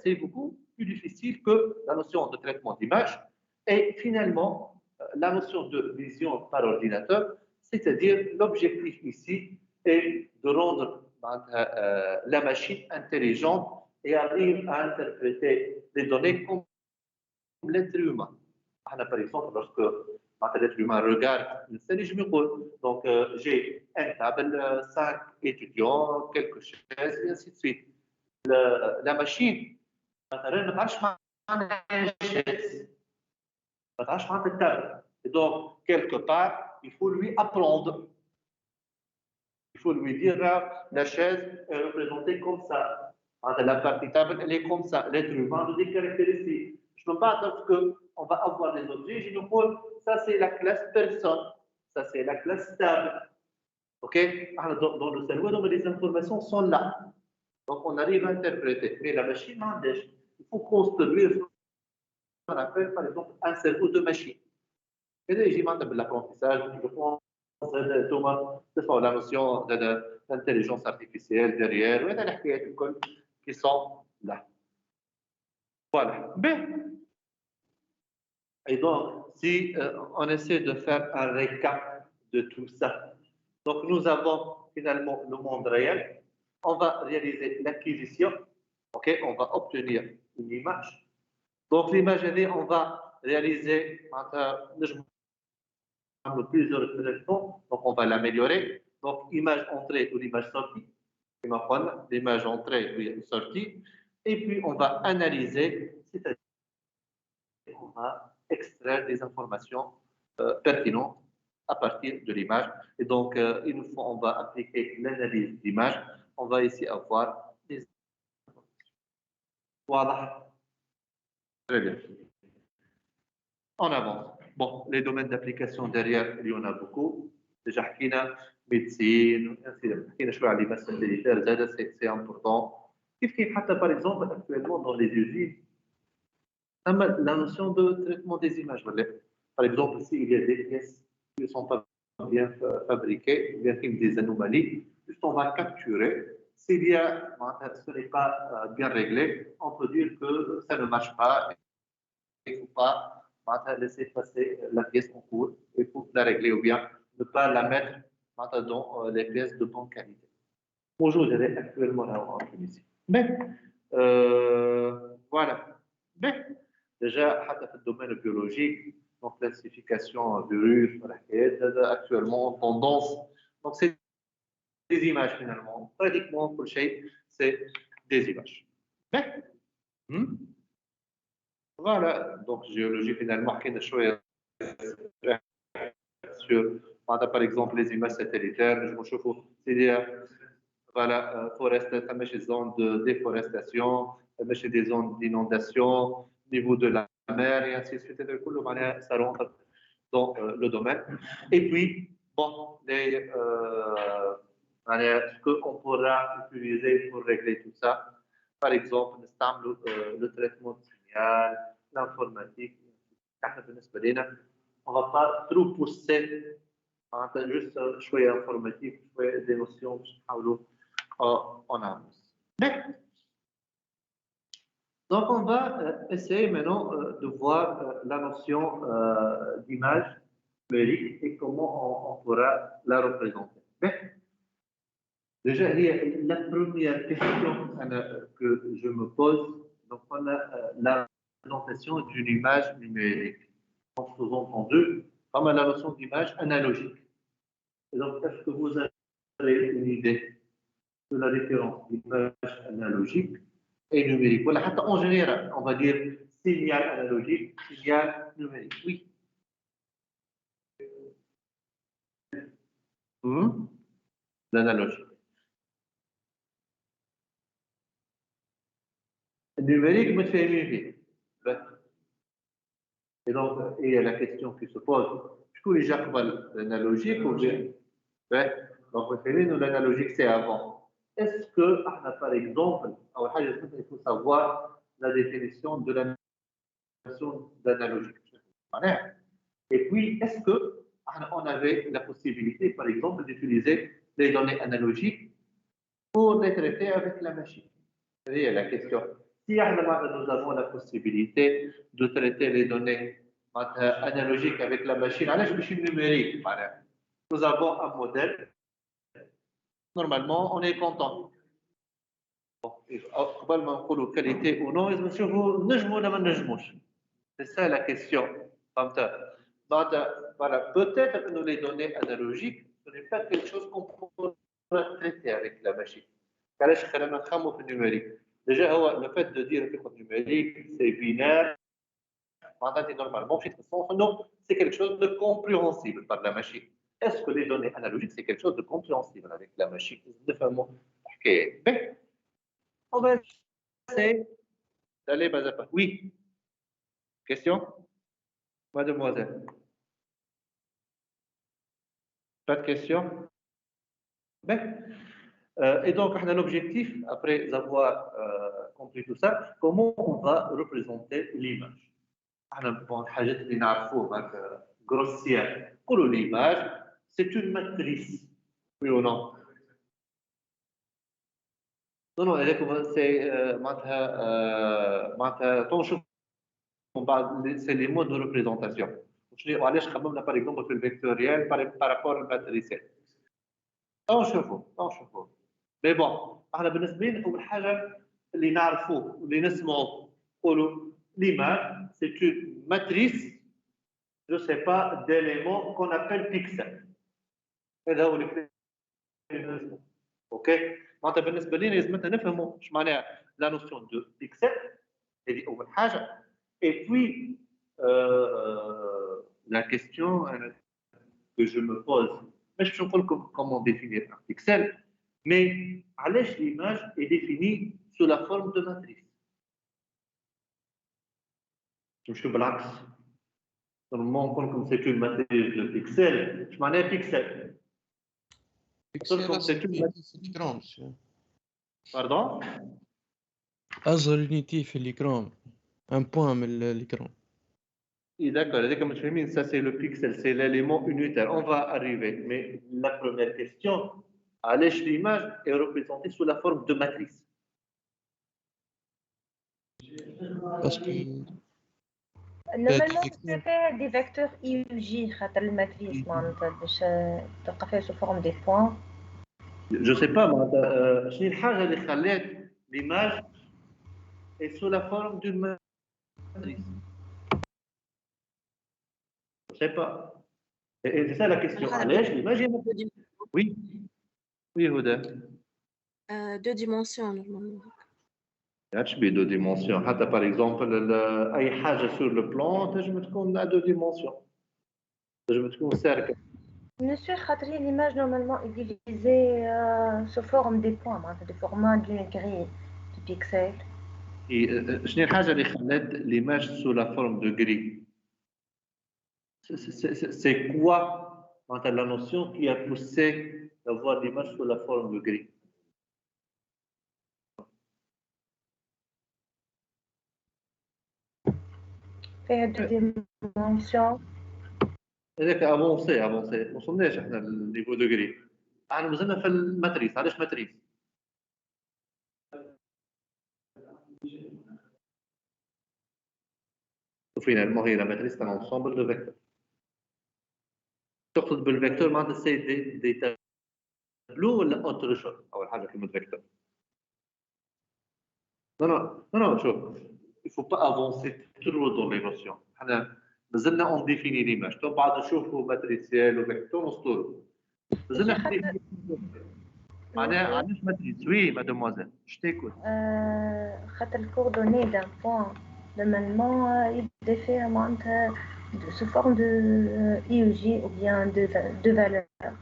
c'est beaucoup plus difficile que la notion de traitement d'image et finalement la notion de vision par ordinateur, c'est-à-dire l'objectif ici est de rendre la machine intelligente et arrive à interpréter les données comme l'être humain. Par exemple, lorsque l'être humain regarde une série, je me pose. Donc, j'ai un table, 5 étudiants, quelques chaises, et ainsi de suite. La machine, مثلا ما تعرفش معناها chaise، ما تعرفش معناها التable. Et donc, quelque part, il faut lui apprendre. Il faut lui dire la chaise est représentée comme ça. La partie table, elle est comme ça. L'être humain a des caractéristiques. Je ne peux pas dire qu'on va avoir des objets. Je me pose, ça c'est la classe personne. Ça c'est la classe table. OK? Dans le cerveau, donc, les informations sont là. Donc on arrive à interpréter. Mais la machine, il faut construire ce qu'on appelle par exemple un cerveau de machine. Et là, j'y de l'apprentissage. Je pense que la notion d'intelligence artificielle derrière, qui sont là. Voilà. Mais, et donc, si on essaie de faire un récap de tout ça, donc nous avons finalement le monde réel, on va réaliser l'acquisition, ok, on va obtenir une image. Donc l'image, on va réaliser plusieurs traitements, donc on va l'améliorer. Donc image entrée ou l'image sortie, l'image entrée ou sortie, et puis on va analyser, c'est-à-dire on va extraire des informations pertinentes à partir de l'image. Et donc, une fois on va appliquer l'analyse d'image, on va ici avoir des informations. Voilà. Très bien. En avance. Bon, les domaines d'application derrière, il y en a beaucoup. Déjà, حكينا médecine, حكينا شوية على l'image satellitaire, c'est important. كيف حتى par exemple actuellement dans les usines, la notion de traitement des images. Par exemple, s'il y a des pièces qui ne sont pas bien fabriquées, il y a des anomalies, juste on va capturer. S'il y a, ce n'est pas bien réglé, on peut dire que ça ne marche pas. Il ne faut pas laisser passer la pièce en cours, il faut la régler ou bien ne pas la mettre dans les pièces de bonne qualité. Bonjour, je vais actuellement là en Tunisie. Mais, voilà. Mais, déjà, dans le domaine biologique, donc classification virus, actuellement en tendance. Donc, c'est des images finalement. Pratiquement pour le chef, c'est des images. Mais, voilà. Donc, géologie finalement, qui sur, par exemple, les images satellitaires, je me chauffe, c'est-à-dire, voilà, forest, zone de déforestation, des zones d'inondation, niveau de la mer, et ainsi de suite. Ça rentre dans le domaine. Et puis, bon, ce qu'on pourra utiliser pour régler tout ça, par exemple, le traitement de signal, l'informatique, on ne va pas trop pousser, juste choix informatique, choix des notions, en avance. Donc, on va essayer maintenant de voir la notion d'image numérique et comment on pourra la représenter. Déjà, la première question que je me pose, donc on a la représentation d'une image numérique. En sous-entendu, comme la notion d'image analogique. Et donc, est-ce que vous avez une idée de la différence d'image analogique et numérique? Voilà, en général, on va dire signal analogique, signal numérique. Oui. L'analogique. Le numérique, me fait. Et donc, il y a la question qui se pose, شكون اللي جا قبل l'analogique ou bien donc l'analogique c'est avant. Est-ce que par exemple أول حاجة il faut savoir la définition de la notion d'analogique. Et puis est-ce que on avait la possibilité par exemple d'utiliser les données analogiques pour les traiter avec la machine? C'est la question. Si nous avons la possibilité de traiter les données analogiques avec la machine, à machine numérique, nous avons un modèle. Normalement, on est content. قبل ما نقولوا qualité ou non, نشوفوا نجموا ولا ما نجموش. C'est ça la question. Voilà, peut-être que les données analogiques, ce n'est pas quelque chose qu'on peut traiter avec la machine. علاش خلينا نخمموا في النيميريك. Déjà, le fait de dire que le numérique, c'est binaire, normalement, c'est quelque chose de compréhensible par la machine. Est-ce que les données analogiques, c'est quelque chose de compréhensible avec la machine? On va essayer d'aller bas à bas. Oui. Question? Mademoiselle. Pas de question? Ben. Et donc, on a l'objectif, après avoir compris tout ça, comment on va représenter l'image. Grossière. Pour l'image, c'est une matrice. Oui ou non? Non, non, c'est c'est les modes de représentation. Par exemple, le vectoriel par rapport au matriciel. نشوفوا مي بون احنا بالنسبه لنا اول حاجه اللي نعرفوه واللي نسمعوه نقولوا l'image c'est une matrice je sais pas d'éléments qu'on appelle pixels هذا هو اللي اوكي معناتها بالنسبه لنا لازمنا نفهموا ايش معناها لا نوسيون دو بيكسل هذه اول حاجه et puis la question que je me pose je ne sais pas comment définir un pixel, mais l'image est définie sous la forme de matrice. Je suis blague. Normalement, comme c'est une matrice de pixels, je m'en ai pixel. C'est une matrice d'écran, monsieur. Pardon? أصغر unité في l'écran. Un point من l'écran. D'accord, ça c'est le pixel, c'est l'élément unitaire. On va arriver, mais la première question, l'image est représentée sous la forme de matrice. Parce que normalement, c'est fait des vecteurs IUJ, la matrice, sous forme des points. Je ne sais pas, l'image est sous la forme d'une matrice. Je ne sais pas. Et c'est ça la question. L'image est oui. Oui, Houda. Deux dimensions, normalement. Il y a deux dimensions. Par exemple, أي حاجة sur le plan, je me trouve à deux dimensions. Je me trouve cercle. Monsieur Khatri, l'image normalement est divisée sous forme des points, de format d'une grille de pixels. شنو الحاجة اللي خلت l'image sous la forme de grille? C'est quoi la notion qui a poussé d'avoir l'image sous la forme de grille? Fait deux dimensions. هذاك avancé ما وصلناش احنا للنيفو دو غري احنا مازلنا في الماتريس علاش ماتريس finalement هي la matrice c'est un ensemble de vecteurs تقصد بالفيكتور معناتها سي دي تابلو ولا اوتر شوز اول حاجه كلمه فيكتور non شوف il faut pas avancer trop dans les notions احنا مازلنا اون ديفيني ليماج تو بعد نشوفوا ماتريسيال وفيكتور وسطور مازلنا معناها علاش ماتريس وي مادموزيل je t'écoute خاطر الكوردوني دان بوين normalement il diffère معناتها sous forme de IUJ ou bien de valeur.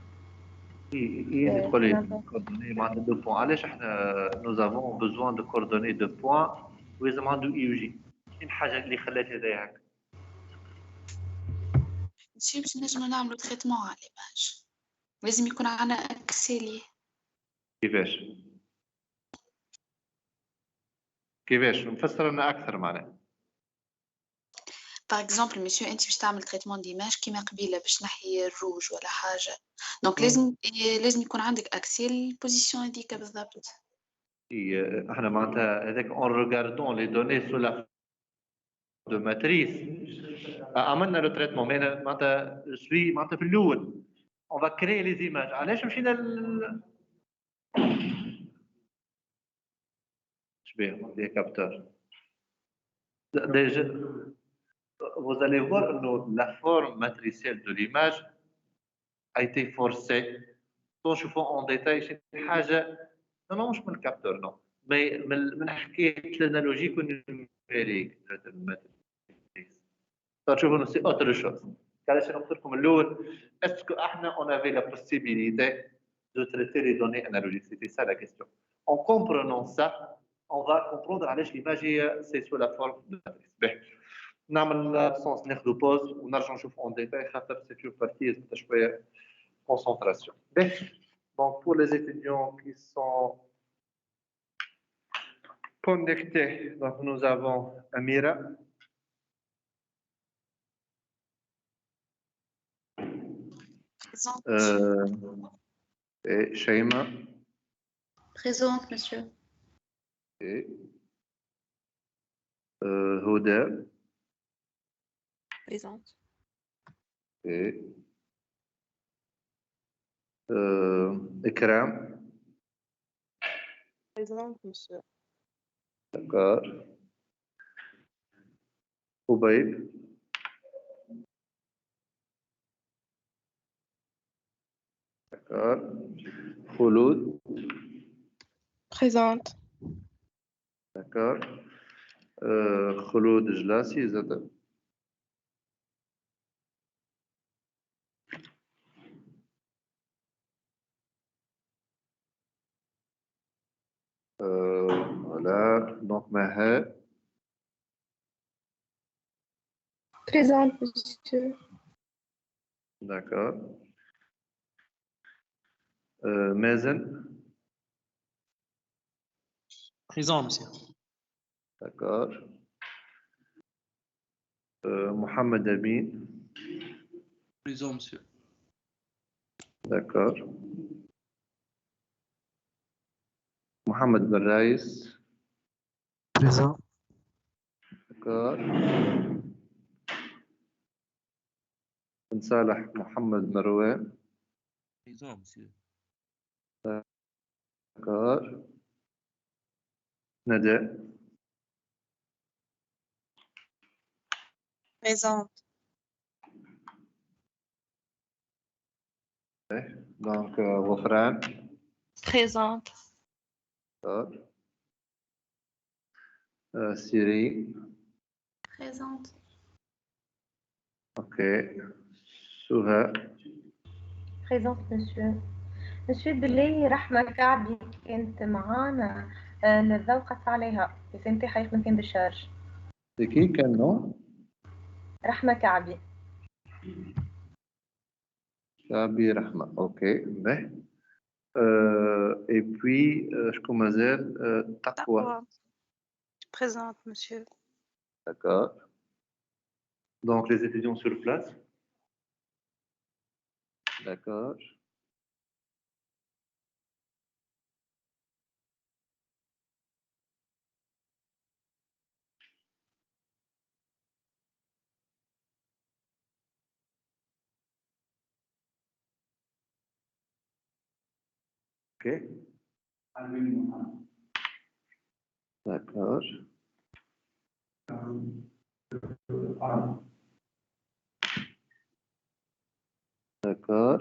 يدخل coordonnées معناتها de points علاش احنا nous avons besoin de coordonnées de points ولازم عنده IUJ شنو الحاجه اللي خلات هذا هكا شي باش نجمو نعملو تريتمون على ليماج لازم يكون عندنا اكسيلي. كيفاش نفسر لنا اكثر معناها؟ باغ اكزومبل مسيو انت باش تعمل تريتمون ديماج كيما قبيله باش نحي الروج ولا حاجه، دونك لازم يكون عندك اكسي البوزيسيون هذيك بالضبط. احنا معناتها هذاك اون ريغاردون لي دوني سو لا دو ماتريس عملنا لو تريتمون معناتها سوي معناتها في الاول اون فا كري لي زيماج. علاش مشينا شبيه دي كابتور déjà vous allez voir que la forme matricielle de l'image a été forcée. Donc je fais en détail شي حاجه non مش من الكابتور نو مي من حكايه الانالوجيك والنيميريك تشوفوا انه سي اوتر شوز. علاش انا قلت لكم الاول اسكو احنا اون افي لا بوسيبيليتي دو تريتي لي دوني انالوجيك سيتي سا لا كيستيون. En comprenant ça, on va comprendre علاش l'image هي سي سو لا فورم دو ماتريس. نعمل ابسونس ناخذ بوز ونرجع نشوف اون ديتاي خاطر سي اون بارتي لازم شويه concentration. Donc pour les étudiants qui sont connectés, donc nous avons Amira. Et Shaima. Présente, monsieur. Et Huda. Présente. Et Ikram. Présente, monsieur. D'accord. Oubaïb. D'accord. Khouloud. Présente. D'accord. Khouloud Jlassi, Zada. Voilà. Donc, Maha. Présente, monsieur. D'accord. Mazen. Présent, monsieur. D'accord. Mohamed Amin. Présent, monsieur. D'accord. Mohamed Barraïs. Présent. D'accord. Ben Salah Mohamed Marouane. Présent, monsieur. D'accord. Nadia. Présente. Donc, Ghofran. Présente. D'accord. Syrie. Présente. Ok. Souha. Présente, monsieur. monsieur بالله رحمة كعبي كانت معانا الضوء قطع عليها بس انت حيكون كان بالشارج. C'est qui quel nom? رحمة كعبي. Kabi Rahma. Ok. Et puis, je commence Taqwa. Présente, monsieur. D'accord. Donc, les étudiants sur place. D'accord. Ok. D'accord. D'accord.